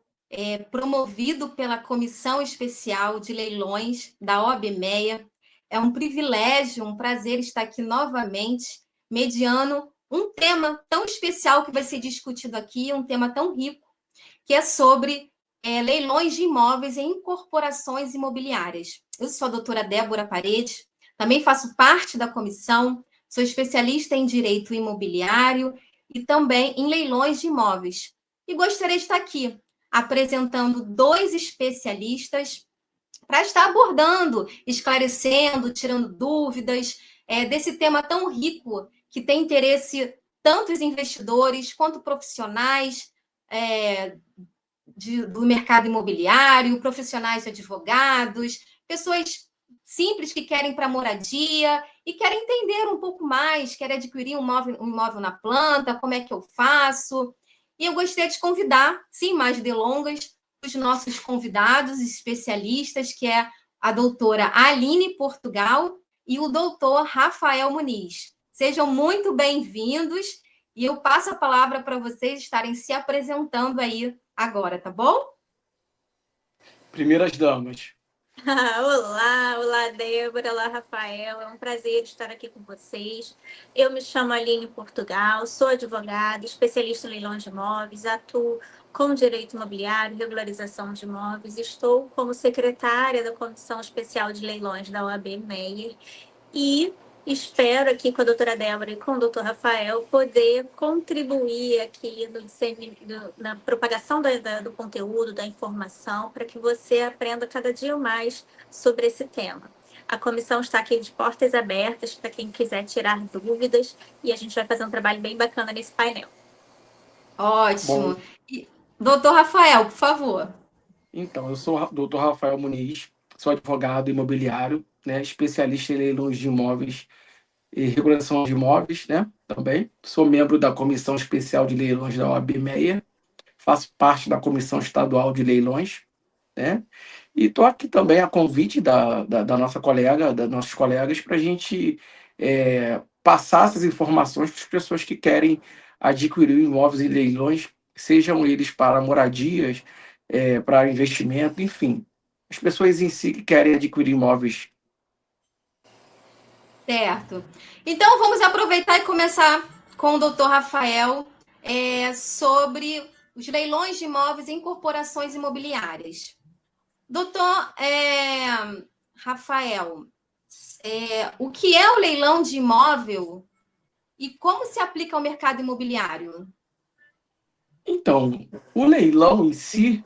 promovido pela Comissão Especial de Leilões da OAB-MEA. É um privilégio, um prazer estar aqui novamente, mediando um tema tão especial que vai ser discutido aqui, um tema tão rico, que é sobre leilões de imóveis em incorporações imobiliárias. Eu sou a doutora Débora Paredes, também faço parte da comissão, sou especialista em direito imobiliário e também em leilões de imóveis. E gostaria de estar aqui apresentando 2 especialistas para estar abordando, esclarecendo, tirando dúvidas desse tema tão rico que tem interesse tanto os investidores quanto profissionais do mercado imobiliário, profissionais de advogados, pessoas simples que querem para moradia e querem entender um pouco mais, querem adquirir um imóvel na planta, como é que eu faço. E eu gostaria de convidar, sem mais delongas, os nossos convidados especialistas, que é a doutora Aline Portugal e o doutor Rafael Muniz. Sejam muito bem-vindos e eu passo a palavra para vocês estarem se apresentando aí agora, tá bom? Primeiras damas. Olá, Débora, olá, Rafael. É um prazer estar aqui com vocês. Eu me chamo Aline Portugal, sou advogada, especialista em leilões de imóveis, atuo com direito imobiliário, regularização de imóveis, estou como secretária da Comissão Especial de Leilões da OAB-MEA e espero aqui com a doutora Débora e com o doutor Rafael poder contribuir aqui na propagação do conteúdo, da informação, para que você aprenda cada dia mais sobre esse tema. A comissão está aqui de portas abertas para quem quiser tirar dúvidas e a gente vai fazer um trabalho bem bacana nesse painel. Ótimo. Doutor Rafael, por favor. Então, eu sou o Dr. Rafael Muniz, sou advogado imobiliário, né, especialista em leilões de imóveis e regulação de imóveis, né, também. Sou membro da Comissão Especial de Leilões da OAB MEIA, faço parte da Comissão Estadual de Leilões, né, e estou aqui também a convite da nossa colega, das nossos colegas, para a gente passar essas informações para as pessoas que querem adquirir imóveis em leilões, sejam eles para moradias, para investimento, enfim. As pessoas em si que querem adquirir imóveis. Certo. Então, vamos aproveitar e começar com o doutor Rafael sobre os leilões de imóveis em corporações imobiliárias. Doutor Rafael, o que é o leilão de imóvel e como se aplica ao mercado imobiliário? Então, o leilão em si,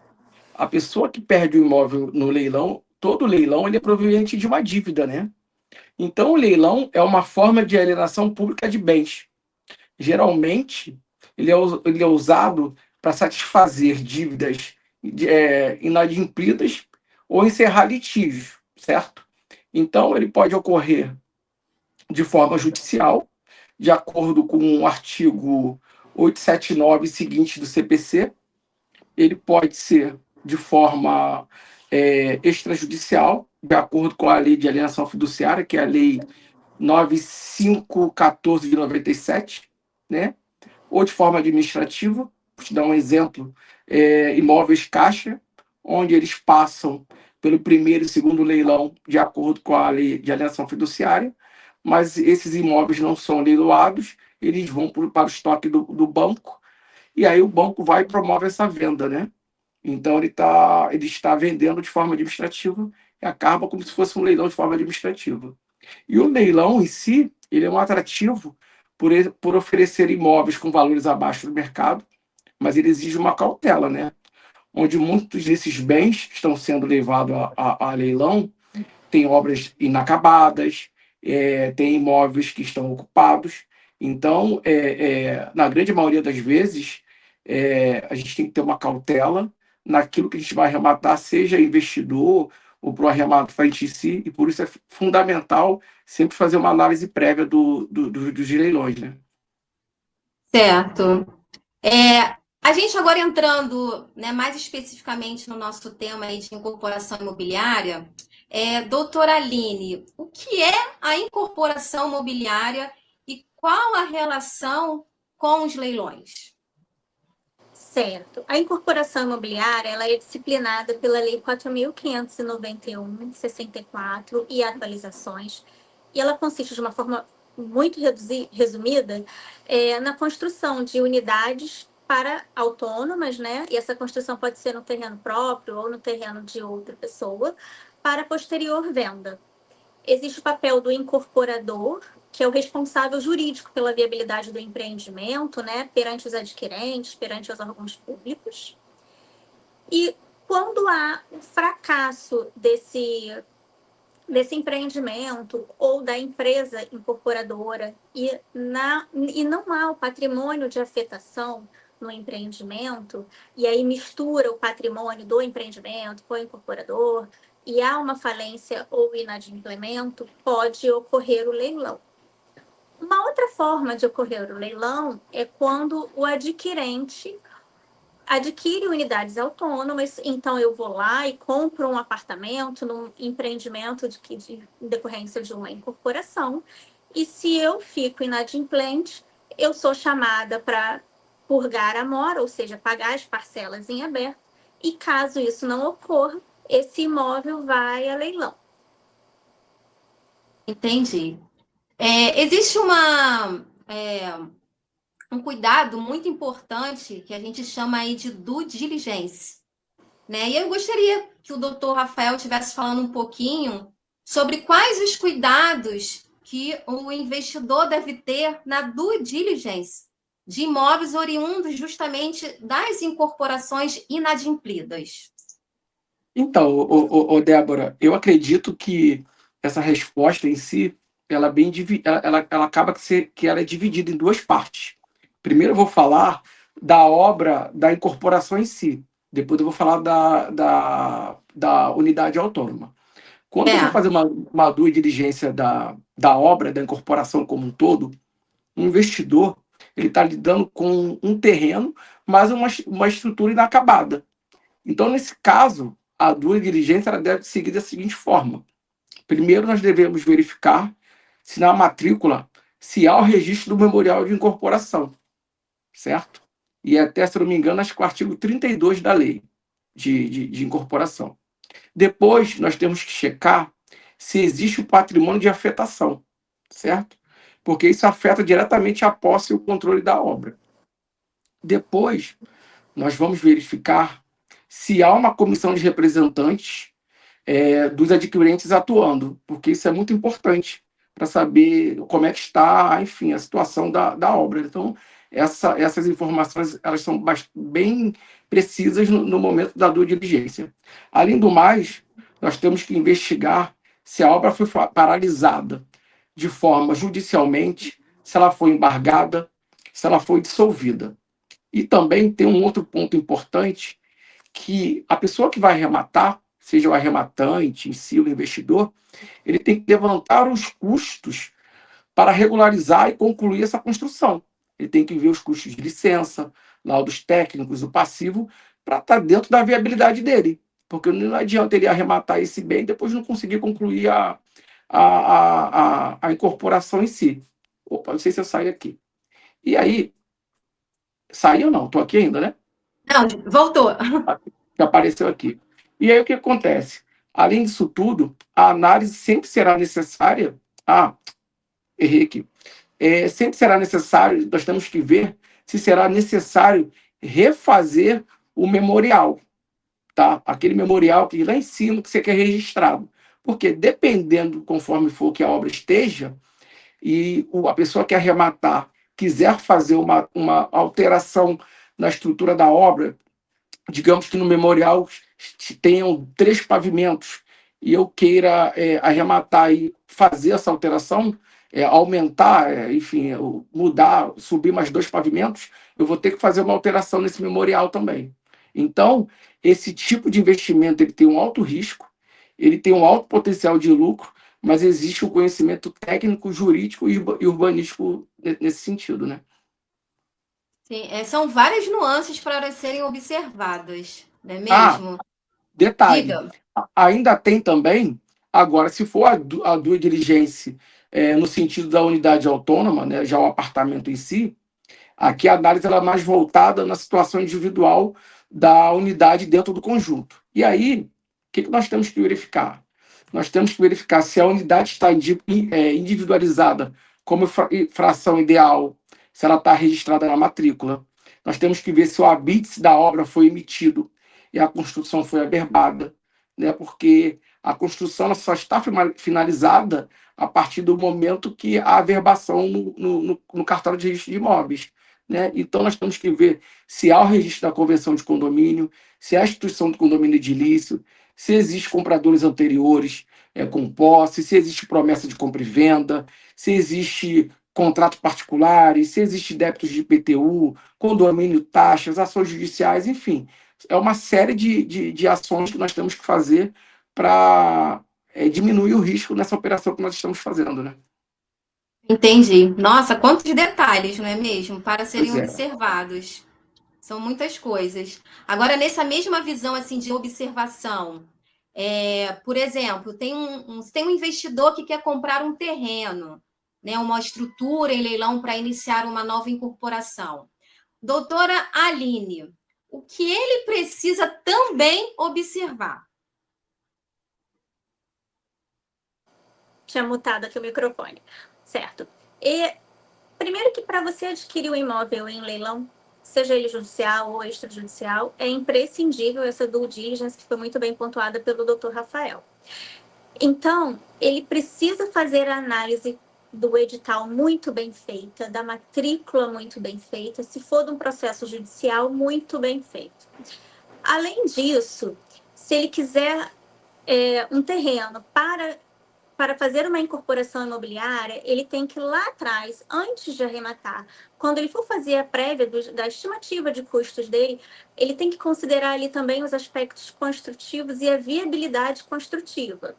a pessoa que perde o imóvel no leilão, todo leilão ele é proveniente de uma dívida, né? Então, o leilão é uma forma de alienação pública de bens. Geralmente, ele é usado para satisfazer dívidas inadimplidas ou encerrar litígios, certo? Então, ele pode ocorrer de forma judicial, de acordo com o artigo 879 seguinte do CPC. Ele pode ser de forma extrajudicial, de acordo com a Lei de Alienação Fiduciária, que é a Lei 9514 de 97, né? Ou de forma administrativa, vou te dar um exemplo, imóveis caixa, onde eles passam pelo primeiro e segundo leilão de acordo com a Lei de Alienação Fiduciária, mas esses imóveis não são leiloados, eles vão para o estoque do banco, e aí o banco vai e promove essa venda, né? Então ele está vendendo de forma administrativa e acaba como se fosse um leilão de forma administrativa. E o leilão em si, ele é um atrativo por oferecer imóveis com valores abaixo do mercado, mas ele exige uma cautela, né? Onde muitos desses bens que estão sendo levados a leilão têm obras inacabadas, tem imóveis que estão ocupados. Então, na grande maioria das vezes, a gente tem que ter uma cautela naquilo que a gente vai arrematar, seja investidor ou para o arrematante em si, e por isso é fundamental sempre fazer uma análise prévia dos leilões, né? Certo. A gente agora entrando, né, mais especificamente no nosso tema aí de incorporação imobiliária, doutora Aline, o que é a incorporação imobiliária e qual a relação com os leilões? Certo. A incorporação imobiliária ela é disciplinada pela Lei 4.591, de 64 e atualizações, e ela consiste de uma forma muito resumida na construção de unidades para autônomas, né? E essa construção pode ser no terreno próprio ou no terreno de outra pessoa, para posterior venda. Existe o papel do incorporador, que é o responsável jurídico pela viabilidade do empreendimento, né, perante os adquirentes, perante os órgãos públicos. E quando há um fracasso desse empreendimento ou da empresa incorporadora e não há o patrimônio de afetação no empreendimento, e aí mistura o patrimônio do empreendimento com o incorporador, e há uma falência ou inadimplemento, pode ocorrer o leilão. Uma outra forma de ocorrer o leilão é quando o adquirente adquire unidades autônomas, então eu vou lá e compro um apartamento num empreendimento de decorrência de uma incorporação, e se eu fico inadimplente, eu sou chamada para purgar a mora, ou seja, pagar as parcelas em aberto, e caso isso não ocorra, esse imóvel vai a leilão. Entendi. Existe um cuidado muito importante que a gente chama aí de due diligence, né? E eu gostaria que o doutor Rafael estivesse falando um pouquinho sobre quais os cuidados que o investidor deve ter na due diligence de imóveis oriundos justamente das incorporações inadimplidas. Então, Débora, eu acredito que essa resposta em si, ela acaba que ela é dividida em duas partes. Primeiro eu vou falar da obra da incorporação em si. Depois eu vou falar da unidade autônoma. Quando eu vou fazer uma due diligência da obra, da incorporação como um todo, um investidor ele está lidando com um terreno, mas uma estrutura inacabada. Então, nesse caso, a due diligência ela deve seguir da seguinte forma. Primeiro, nós devemos verificar se na matrícula se há o registro do memorial de incorporação, certo? E até, se não me engano, acho que o artigo 32 da lei de incorporação. Depois, nós temos que checar se existe o patrimônio de afetação, certo? Porque isso afeta diretamente a posse e o controle da obra. Depois, nós vamos verificar se há uma comissão de representantes dos adquirentes atuando, porque isso é muito importante para saber como é que está, enfim, a situação da obra. Então, essas informações elas são bem precisas no momento da due diligência. Além do mais, nós temos que investigar se a obra foi paralisada de forma judicialmente, se ela foi embargada, se ela foi dissolvida. E também tem um outro ponto importante, que a pessoa que vai arrematar, seja o arrematante em si, o investidor, ele tem que levantar os custos para regularizar e concluir essa construção. Ele tem que ver os custos de licença, laudos técnicos, o passivo, para estar dentro da viabilidade dele. Porque não adianta ele arrematar esse bem e depois não conseguir concluir a incorporação em si. Opa, não sei se eu saio aqui. E aí, saí ou não? Estou aqui ainda, né? Não, voltou. Que apareceu aqui. E aí o que acontece? Além disso tudo, a análise sempre será necessária. Errei aqui. Sempre será necessário, nós temos que ver se será necessário refazer o memorial, tá? Aquele memorial que lá em cima que você quer registrado. Porque dependendo, conforme for que a obra esteja, e a pessoa que arrematar quiser fazer uma alteração na estrutura da obra, digamos que no memorial tenham 3 pavimentos e eu queira arrematar e fazer essa alteração, aumentar, enfim, mudar, subir mais 2 pavimentos, eu vou ter que fazer uma alteração nesse memorial também. Então, esse tipo de investimento ele tem um alto risco, ele tem um alto potencial de lucro, mas existe um conhecimento técnico, jurídico e urbanístico nesse sentido, né? Sim, são várias nuances para serem observadas, não é mesmo? Detalhe, Diga. ainda tem também, agora, se for a due diligência no sentido da unidade autônoma, né, já o apartamento em si, aqui a análise ela é mais voltada na situação individual da unidade dentro do conjunto. E aí, o que nós temos que verificar? Nós temos que verificar se a unidade está individualizada como fração ideal, se ela está registrada na matrícula. Nós temos que ver se o habite da obra foi emitido e a construção foi averbada, né? Porque a construção ela só está finalizada a partir do momento que há averbação no cartório de registro de imóveis. Né? Então, nós temos que ver se há o registro da convenção de condomínio, se há a instituição do condomínio edilício, se existem compradores anteriores com posse, se existe promessa de compra e venda, se existe contratos particulares, se existe débitos de IPTU, condomínio, taxas, ações judiciais, enfim. É uma série de ações que nós temos que fazer para diminuir o risco nessa operação que nós estamos fazendo, né? Entendi. Nossa, quantos detalhes, não é mesmo? Para serem Pois é. observados. São muitas coisas. Agora, nessa mesma visão assim de observação, por exemplo, tem um investidor que quer comprar um terreno, né, uma estrutura em leilão para iniciar uma nova incorporação. Doutora Aline, o que ele precisa também observar? Tinha mutado aqui o microfone. Certo. E primeiro que para você adquirir o imóvel em leilão, seja ele judicial ou extrajudicial, é imprescindível essa due diligence que foi muito bem pontuada pelo Dr. Rafael. Então, ele precisa fazer a análise do edital muito bem feita, da matrícula muito bem feita, se for de um processo judicial, muito bem feito. Além disso, se ele quiser um terreno para para fazer uma incorporação imobiliária, ele tem que lá atrás, antes de arrematar, quando ele for fazer a prévia da estimativa de custos dele, ele tem que considerar ali também os aspectos construtivos e a viabilidade construtiva.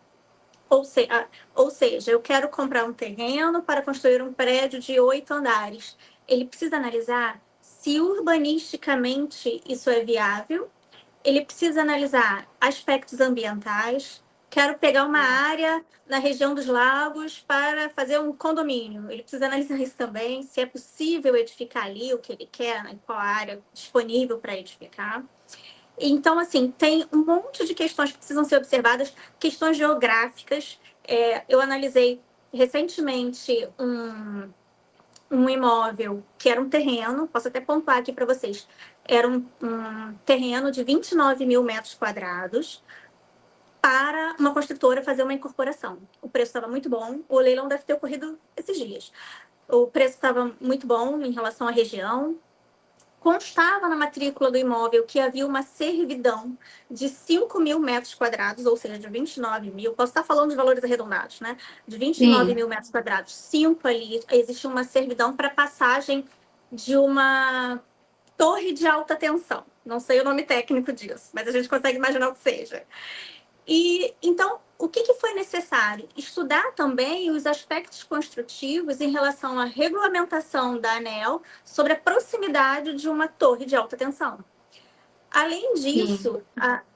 Ou seja, eu quero comprar um terreno para construir um prédio de 8 andares. Ele precisa analisar se urbanisticamente isso é viável, ele precisa analisar aspectos ambientais. Quero pegar uma área na região dos lagos para fazer um condomínio. Ele precisa analisar isso também, se é possível edificar ali o que ele quer, né, qual a área disponível para edificar. Então, assim, tem um monte de questões que precisam ser observadas, questões geográficas. Eu analisei recentemente um imóvel que era um terreno, posso até pontuar aqui para vocês, era um terreno de 29 mil metros quadrados para uma construtora fazer uma incorporação. O preço estava muito bom, o leilão deve ter ocorrido esses dias. O preço estava muito bom em relação à região. Constava na matrícula do imóvel que havia uma servidão de 5 mil metros quadrados, ou seja, de 29 mil. Posso estar falando de valores arredondados, né? De 29 mil metros quadrados, 5 ali, existe uma servidão para passagem de uma torre de alta tensão. Não sei o nome técnico disso, mas a gente consegue imaginar o que seja. E então, o que foi necessário? Estudar também os aspectos construtivos em relação à regulamentação da ANEEL sobre a proximidade de uma torre de alta tensão. Além disso,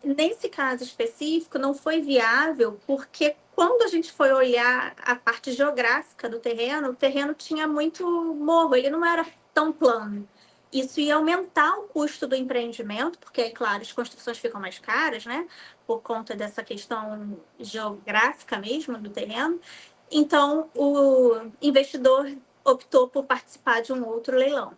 nesse caso específico, não foi viável porque quando a gente foi olhar a parte geográfica do terreno, o terreno tinha muito morro, ele não era tão plano. Isso ia aumentar o custo do empreendimento, porque, é claro, as construções ficam mais caras, né? Por conta dessa questão geográfica mesmo do terreno. Então, o investidor optou por participar de um outro leilão.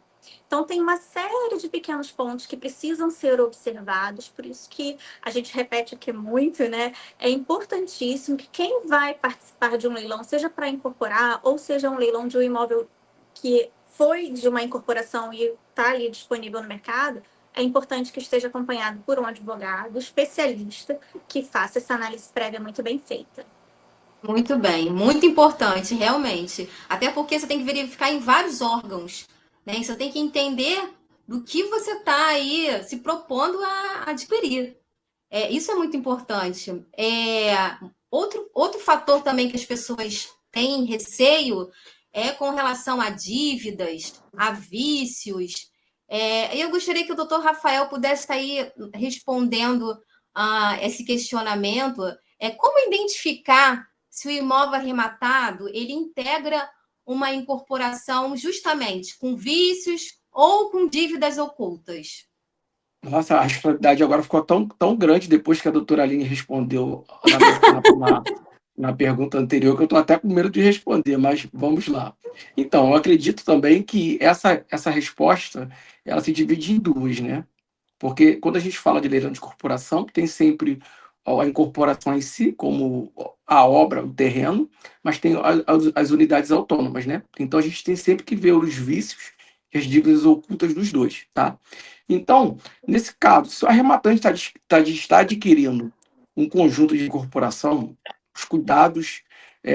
Então, tem uma série de pequenos pontos que precisam ser observados, por isso que a gente repete aqui muito, né? É importantíssimo que quem vai participar de um leilão, seja para incorporar, ou seja um leilão de um imóvel que foi de uma incorporação e está ali disponível no mercado, é importante que esteja acompanhado por um advogado especialista que faça essa análise prévia muito bem feita. Muito bem, muito importante, realmente. Até porque você tem que verificar em vários órgãos, né? Você tem que entender do que você está aí se propondo a adquirir. Isso é muito importante. Outro fator também que as pessoas têm receio é com relação a dívidas, a vícios. Eu gostaria que o doutor Rafael pudesse estar aí respondendo esse questionamento. Como identificar se o imóvel arrematado ele integra uma incorporação justamente com vícios ou com dívidas ocultas? Nossa, a responsabilidade agora ficou tão grande depois que a doutora Aline respondeu na pergunta anterior, que eu estou até com medo de responder, mas vamos lá. Então, eu acredito também que essa resposta ela se divide em duas, né? Porque quando a gente fala de leilão de corporação, tem sempre a incorporação em si, como a obra, o terreno, mas tem as unidades autônomas, né? Então a gente tem sempre que ver os vícios e as dívidas ocultas dos dois, tá? Então, nesse caso, se o arrematante está adquirindo um conjunto de incorporação, os cuidados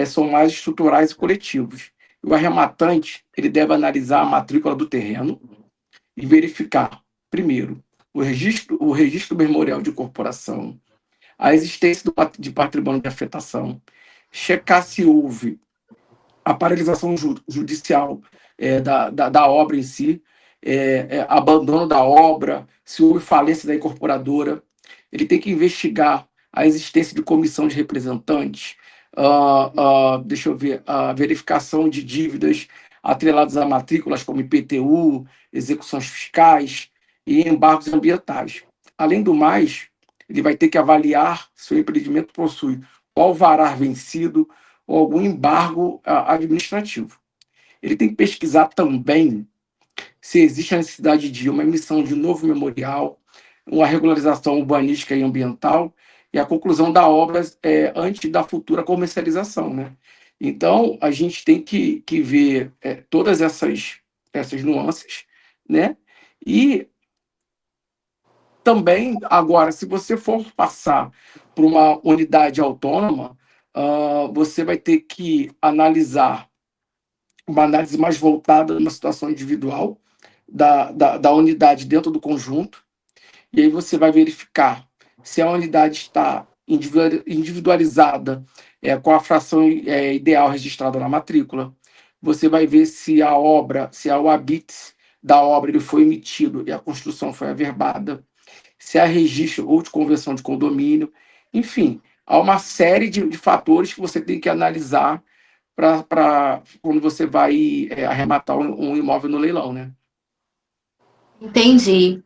são mais estruturais e coletivos. O arrematante ele deve analisar a matrícula do terreno e verificar, primeiro, o registro memorial de incorporação, a existência de patrimônio de afetação, checar se houve a paralisação judicial da obra em si, abandono da obra, se houve falência da incorporadora. Ele tem que investigar a existência de comissão de representantes, deixa eu ver, a verificação de dívidas atreladas a matrículas como IPTU, execuções fiscais e embargos ambientais. Além do mais, ele vai ter que avaliar se o empreendimento possui o alvará vencido ou algum embargo administrativo. Ele tem que pesquisar também se existe a necessidade de uma emissão de novo memorial, uma regularização urbanística e ambiental e a conclusão da obra antes da futura comercialização, né? Então, a gente tem que ver todas essas nuances, né? E também, agora, se você for passar por uma unidade autônoma, você vai ter que analisar uma análise mais voltada numa situação individual da unidade dentro do conjunto, e aí você vai verificar se a unidade está individualizada com a fração ideal registrada na matrícula. Você vai ver se a obra, se o habite da obra ele foi emitido e a construção foi averbada, se há registro ou de conversão de condomínio, enfim, há uma série de fatores que você tem que analisar para quando você vai arrematar um imóvel no leilão, né? Entendi.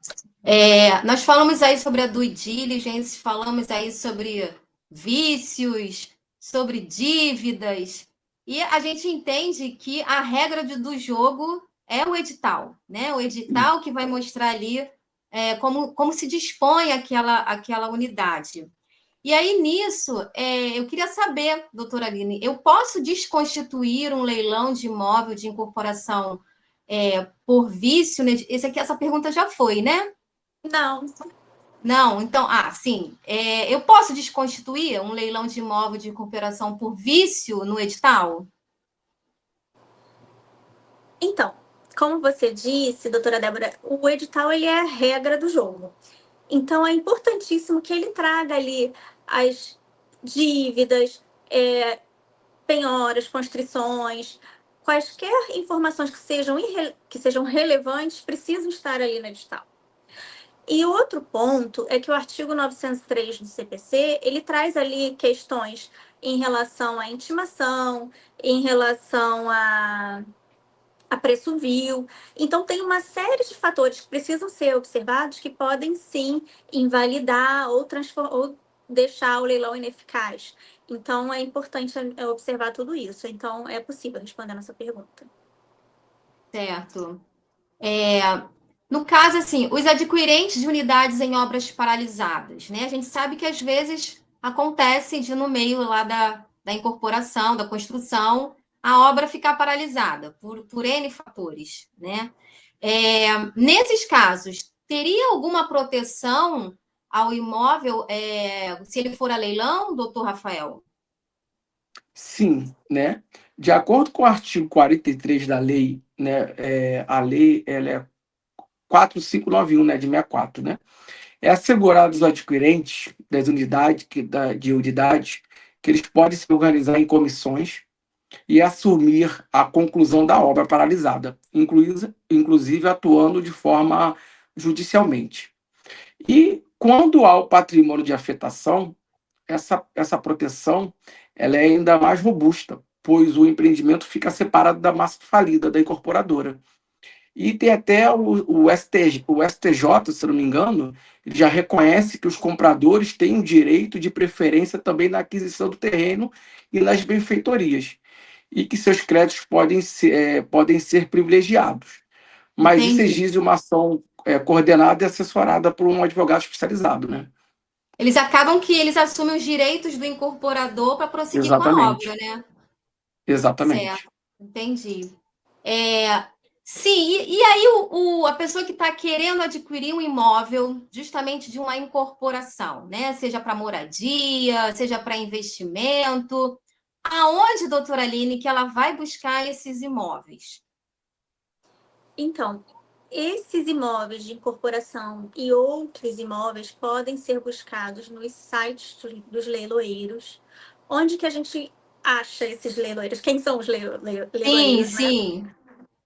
Nós falamos aí sobre a due diligence, falamos aí sobre vícios, sobre dívidas, e a gente entende que a regra do jogo é o edital, né? O edital que vai mostrar ali como se dispõe aquela unidade. E aí, nisso, eu queria saber, doutora Aline, eu posso desconstituir um leilão de imóvel de incorporação por vício? Né? Essa pergunta já foi, né? Não. Não, então, sim. Eu posso desconstituir um leilão de imóvel de incorporação por vício no edital? Então, como você disse, doutora Débora, o edital ele é a regra do jogo. Então, é importantíssimo que ele traga ali as dívidas, penhoras, constrições, quaisquer informações que sejam relevantes precisam estar ali no edital. E outro ponto é que o artigo 903 do CPC, ele traz ali questões em relação à intimação, em relação a preço vil. Então, tem uma série de fatores que precisam ser observados que podem, sim, invalidar ou deixar o leilão ineficaz. Então, é importante observar tudo isso. Então, é possível responder a nossa pergunta. Certo. No caso, assim, os adquirentes de unidades em obras paralisadas, né? A gente sabe que às vezes acontece de no meio lá da incorporação, da construção, a obra ficar paralisada por N fatores, né? Nesses casos, teria alguma proteção ao imóvel se ele for a leilão, doutor Rafael? Sim, né? De acordo com o artigo 43 da lei, né, a lei ela é 4591, né, de 64, né? É assegurado aos adquirentes das unidades de unidades que eles podem se organizar em comissões e assumir a conclusão da obra paralisada, inclusive atuando de forma judicialmente. E quando há o patrimônio de afetação, essa proteção ela é ainda mais robusta, pois o empreendimento fica separado da massa falida da incorporadora. E tem até o STJ, se não me engano, ele já reconhece que os compradores têm o direito de preferência também na aquisição do terreno e nas benfeitorias, e que seus créditos podem ser privilegiados. Mas isso Entendi. exige uma ação coordenada e assessorada por um advogado especializado, né? Eles acabam que eles assumem os direitos do incorporador para prosseguir com a Exatamente. obra, né? Exatamente. Certo, entendi. Sim, e aí a pessoa que está querendo adquirir um imóvel justamente de uma incorporação, né? Seja para moradia, seja para investimento. Aonde, doutora Aline, que ela vai buscar esses imóveis? Então, esses imóveis de incorporação e outros imóveis podem ser buscados nos sites dos leiloeiros. Onde que a gente acha esses leiloeiros? Quem são os leiloeiros? Sim.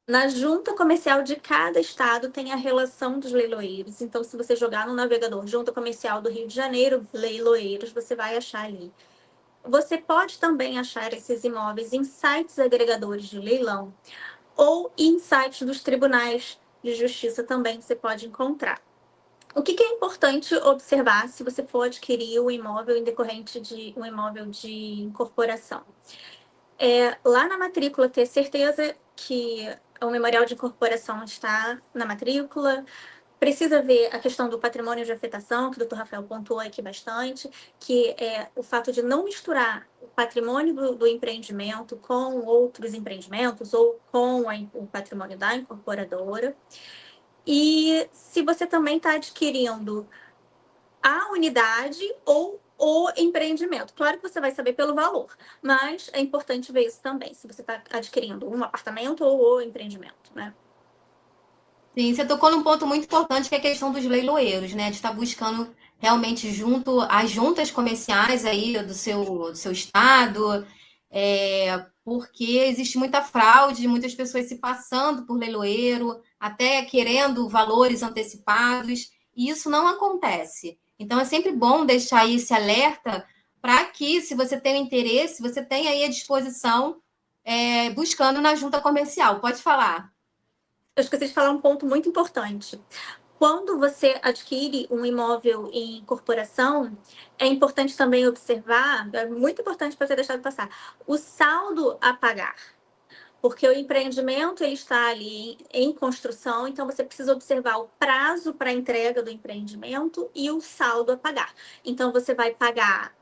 Na junta comercial de cada estado tem a relação dos leiloeiros. Então, se você jogar no navegador Junta Comercial do Rio de Janeiro, leiloeiros, você vai achar ali. Você pode também achar esses imóveis em sites agregadores de leilão ou em sites dos tribunais de justiça também você pode encontrar. O que é importante observar se você for adquirir um imóvel em decorrente de um imóvel de incorporação? Lá na matrícula, ter certeza que o memorial de incorporação está na matrícula. Precisa ver a questão do patrimônio de afetação, que o Dr. Rafael pontuou aqui bastante, que é o fato de não misturar o patrimônio do empreendimento com outros empreendimentos ou com o patrimônio da incorporadora. E se você também está adquirindo a unidade ou o empreendimento. Claro que você vai saber pelo valor, mas é importante ver isso também, se você está adquirindo um apartamento ou o empreendimento, né? Sim, você tocou num ponto muito importante, que é a questão dos leiloeiros, né? De estar buscando realmente junto às juntas comerciais aí do seu estado, porque existe muita fraude, muitas pessoas se passando por leiloeiro, até querendo valores antecipados, e isso não acontece. Então é sempre bom deixar aí esse alerta para que, se você tem interesse, você tenha aí à disposição, buscando na junta comercial. Pode falar. Eu esqueci de falar um ponto muito importante. Quando você adquire um imóvel em corporação, é importante também observar, é muito importante para ter deixado passar, o saldo a pagar. Porque o empreendimento ele está ali em construção, então você precisa observar o prazo para a entrega do empreendimento e o saldo a pagar. Então você vai pagar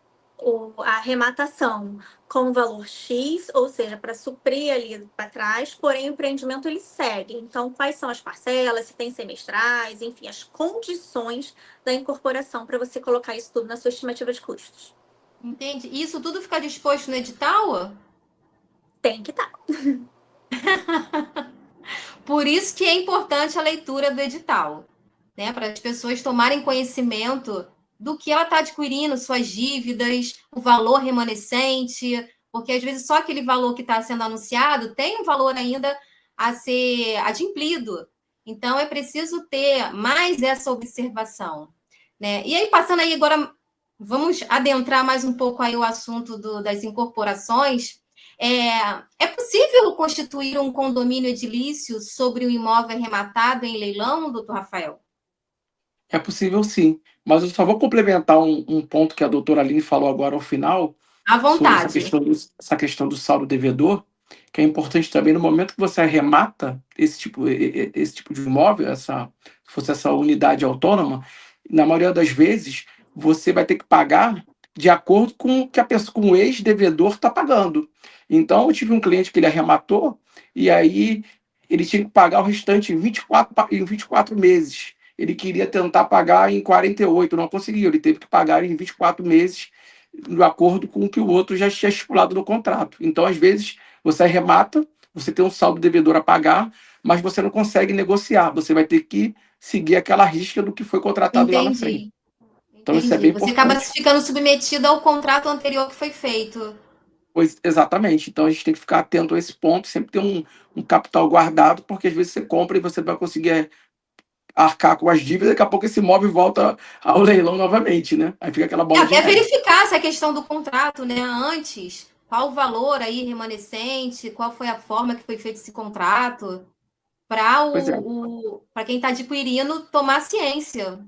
a arrematação com o valor X, ou seja, para suprir ali para trás, porém o empreendimento ele segue. Então, quais são as parcelas, se tem semestrais, enfim, as condições da incorporação para você colocar isso tudo na sua estimativa de custos. Entende? E isso tudo fica disposto no edital? Tem que estar. Por isso que é importante a leitura do edital, né? Para as pessoas tomarem conhecimento do que ela está adquirindo, suas dívidas, o valor remanescente, porque às vezes só aquele valor que está sendo anunciado tem um valor ainda a ser adimplido. Então é preciso ter mais essa observação, né? E aí, passando aí agora, vamos adentrar mais um pouco aí o assunto das incorporações. É possível constituir um condomínio edilício sobre um imóvel arrematado em leilão, doutor Rafael? É possível sim, mas eu só vou complementar um ponto que a doutora Aline falou agora ao final, À sobre vontade. essa questão do saldo devedor, que é importante também no momento que você arremata esse tipo de imóvel, se fosse essa unidade autônoma, na maioria das vezes você vai ter que pagar de acordo com o que a pessoa, com o ex-devedor está pagando. Então, eu tive um cliente que ele arrematou e aí ele tinha que pagar o restante em 24 meses. Ele queria tentar pagar em 48, não conseguiu. Ele teve que pagar em 24 meses de acordo com o que o outro já tinha estipulado no contrato. Então, às vezes, você arremata, você tem um saldo devedor a pagar, mas você não consegue negociar. Você vai ter que seguir aquela risca do que foi contratado lá na frente. Entendi. Então, isso é Entendi. bem Você acaba importante. ficando submetido ao contrato anterior que foi feito. Pois, exatamente. Então, a gente tem que ficar atento a esse ponto, sempre ter um capital guardado, porque às vezes você compra e você vai conseguir arcar com as dívidas, daqui a pouco esse imóvel volta ao leilão novamente, né? Aí fica aquela bola de Até neve. verificar essa questão do contrato, né? Antes, qual o valor aí remanescente, qual foi a forma que foi feito esse contrato, para Pois é. para quem está adquirindo tomar ciência.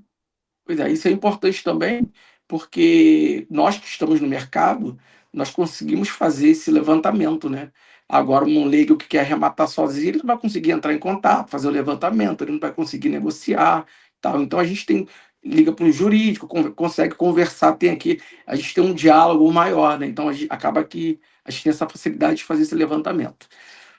Pois é, isso é importante também, porque nós que estamos no mercado, nós conseguimos fazer esse levantamento, né? Agora, um leigo que quer arrematar sozinho, ele não vai conseguir entrar em contato, fazer o levantamento, ele não vai conseguir negociar, tal. Então, a gente liga para o jurídico, consegue conversar, a gente tem um diálogo maior, né? Então, acaba que a gente tem essa facilidade de fazer esse levantamento.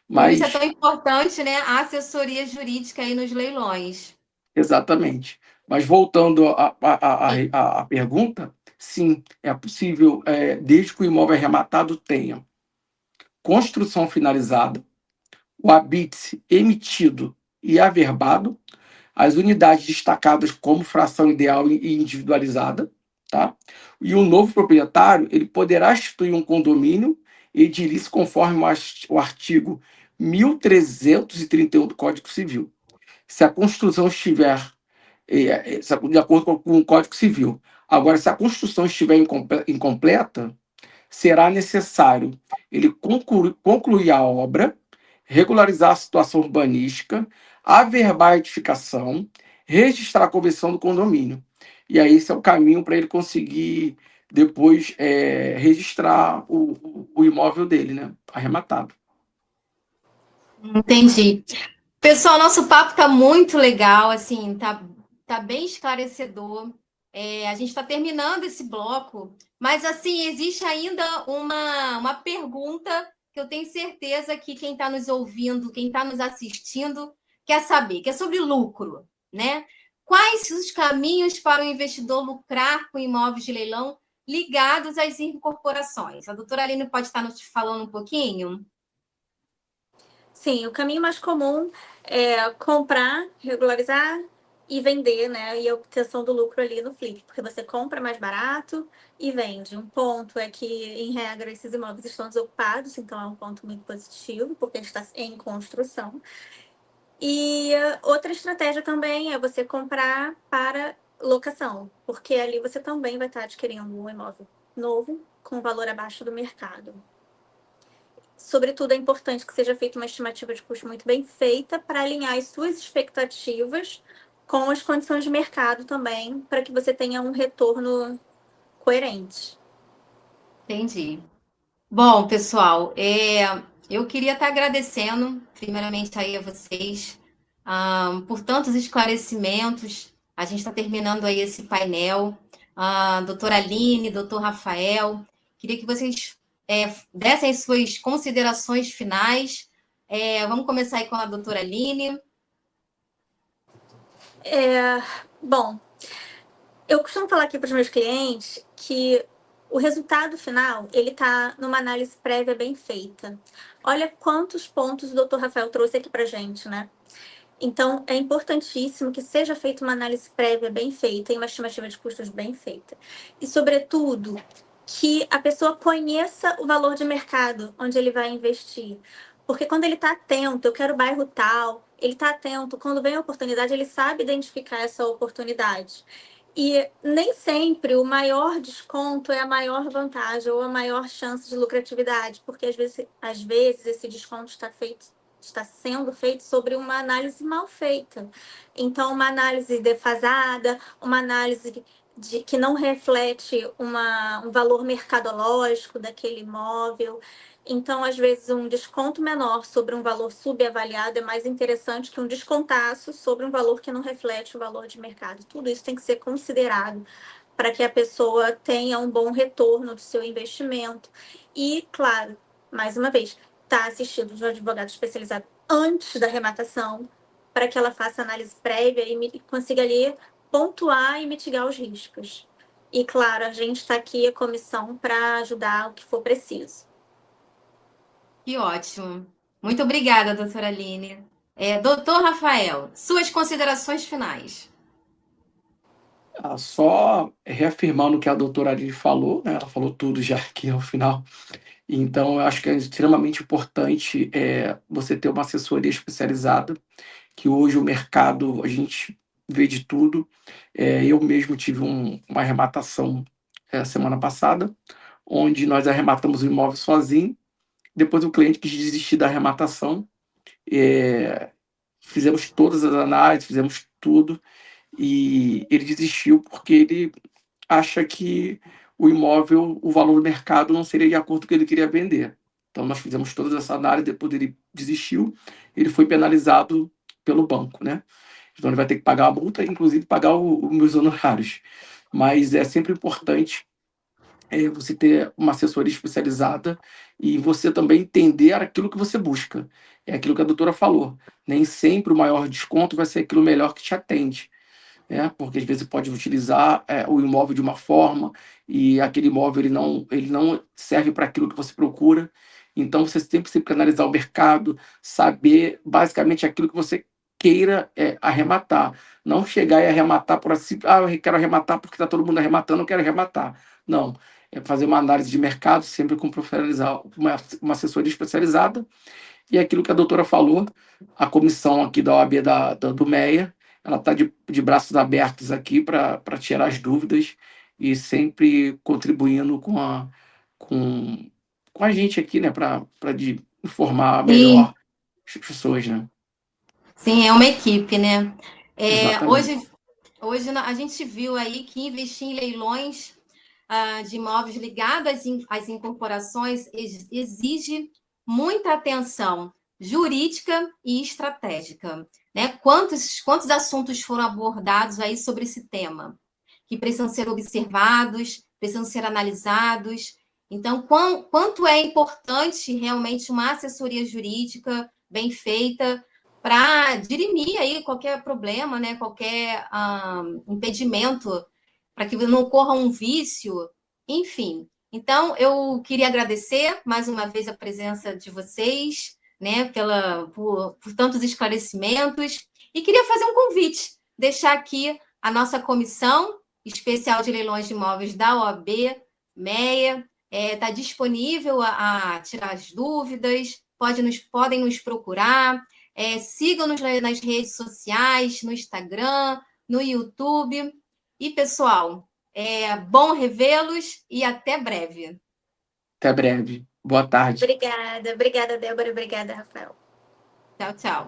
Por isso é Mas tão importante, né, a assessoria jurídica aí nos leilões. exatamente. Mas voltando à pergunta, sim, é possível, desde que o imóvel arrematado tenha construção finalizada, o habite emitido e averbado, as unidades destacadas como fração ideal e individualizada, tá? E o novo proprietário ele poderá instituir um condomínio edilício conforme o artigo 1331 do Código Civil. Se a construção estiver de acordo com o Código Civil. Agora, se a construção estiver incompleta, será necessário ele concluir a obra, regularizar a situação urbanística, averbar a edificação, registrar a convenção do condomínio. E aí esse é o caminho para ele conseguir depois registrar o imóvel dele, né? Arrematado. Entendi. Pessoal, nosso papo está muito legal, assim, tá bem esclarecedor. A gente está terminando esse bloco, mas assim, existe ainda uma pergunta que eu tenho certeza que quem está nos ouvindo, quem está nos assistindo, quer saber, que é sobre lucro, né? Quais os caminhos para o investidor lucrar com imóveis de leilão ligados às incorporações. A doutora Aline pode estar nos falando um pouquinho? Sim, o caminho mais comum é comprar, regularizar e vender, né? E a obtenção do lucro ali no flip, porque você compra mais barato e vende. Um ponto é que, em regra, esses imóveis estão desocupados, então é um ponto muito positivo, porque está em construção. E outra estratégia também é você comprar para locação, porque ali você também vai estar adquirindo um imóvel novo com valor abaixo do mercado. Sobretudo, é importante que seja feita uma estimativa de custo muito bem feita para alinhar as suas expectativas com as condições de mercado também, para que você tenha um retorno coerente. Entendi. Bom, pessoal, eu queria estar agradecendo, primeiramente, aí a vocês, por tantos esclarecimentos. A gente está terminando aí esse painel. Doutora Aline, doutor Rafael, queria que vocês dessem as suas considerações finais. Vamos começar aí com a doutora Aline. Bom, eu costumo falar aqui para os meus clientes que o resultado final, ele está numa análise prévia bem feita. Olha quantos pontos o doutor Rafael trouxe aqui para gente, né? Então, é importantíssimo que seja feita uma análise prévia bem feita e uma estimativa de custos bem feita. E, sobretudo, que a pessoa conheça o valor de mercado onde ele vai investir. Porque quando ele está atento, eu quero bairro tal, ele está atento, quando vem a oportunidade, ele sabe identificar essa oportunidade. E nem sempre o maior desconto é a maior vantagem ou a maior chance de lucratividade, porque às vezes esse desconto está sendo feito sobre uma análise mal feita. Então, uma análise defasada, uma análise que não reflete um valor mercadológico daquele imóvel. Então, às vezes, um desconto menor sobre um valor subavaliado é mais interessante que um descontaço sobre um valor que não reflete o valor de mercado. Tudo isso tem que ser considerado para que a pessoa tenha um bom retorno do seu investimento. E, claro, mais uma vez, está assistindo de um advogado especializado antes da arrematação, para que ela faça análise prévia e consiga ali pontuar e mitigar os riscos. E, claro, a gente está aqui, a comissão, para ajudar o que for preciso. Que ótimo. Muito obrigada, doutora Aline. Doutor Rafael, suas considerações finais. Só reafirmando o que a doutora Aline falou, né? Ela falou tudo já aqui ao final. Então, eu acho que é extremamente importante você ter uma assessoria especializada, que hoje o mercado, a gente vê de tudo. Eu mesmo tive uma arrematação semana passada, onde nós arrematamos o imóvel sozinho, depois o cliente quis desistir da arrematação, fizemos todas as análises, fizemos tudo, e ele desistiu porque ele acha que o imóvel, o valor do mercado não seria de acordo com o que ele queria vender. Então, nós fizemos todas essa análise, depois ele desistiu, ele foi penalizado pelo banco, né? Então, ele vai ter que pagar a multa, inclusive pagar os meus honorários. Mas é sempre importante você ter uma assessoria especializada e você também entender aquilo que você busca. É aquilo que a doutora falou. Nem sempre o maior desconto vai ser aquilo melhor que te atende, porque às vezes você pode utilizar o imóvel de uma forma e aquele imóvel ele não serve para aquilo que você procura. Então você sempre tem que analisar o mercado, saber basicamente aquilo que você queira arrematar. Não chegar e arrematar por assim, eu quero arrematar porque está todo mundo arrematando, eu quero arrematar. Não, é fazer uma análise de mercado sempre com profissionalizar uma assessoria especializada. E aquilo que a doutora falou, a comissão aqui da OAB do MEA, ela está de braços abertos aqui para tirar as dúvidas e sempre contribuindo com a gente aqui, né, para informar Sim, melhor as pessoas, né? sim, é uma equipe, né? Exatamente. Hoje a gente viu aí que investir em leilões de imóveis ligados às incorporações exige muita atenção jurídica e estratégica, né? Quantos assuntos foram abordados aí sobre esse tema, que precisam ser observados, precisam ser analisados. Então, quanto é importante realmente uma assessoria jurídica bem feita para dirimir aí qualquer problema, né? Qualquer impedimento, para que não ocorra um vício enfim. Então, eu queria agradecer mais uma vez a presença de vocês, né, por tantos esclarecimentos, e queria fazer um convite, deixar aqui a nossa comissão especial de leilões de imóveis da OAB MEA, está disponível a tirar as dúvidas, podem nos procurar, sigam-nos nas redes sociais, no Instagram, no YouTube. E, pessoal, bom revê-los e até breve. Até breve. Boa tarde. Obrigada, Débora, obrigada, Rafael. Tchau, tchau.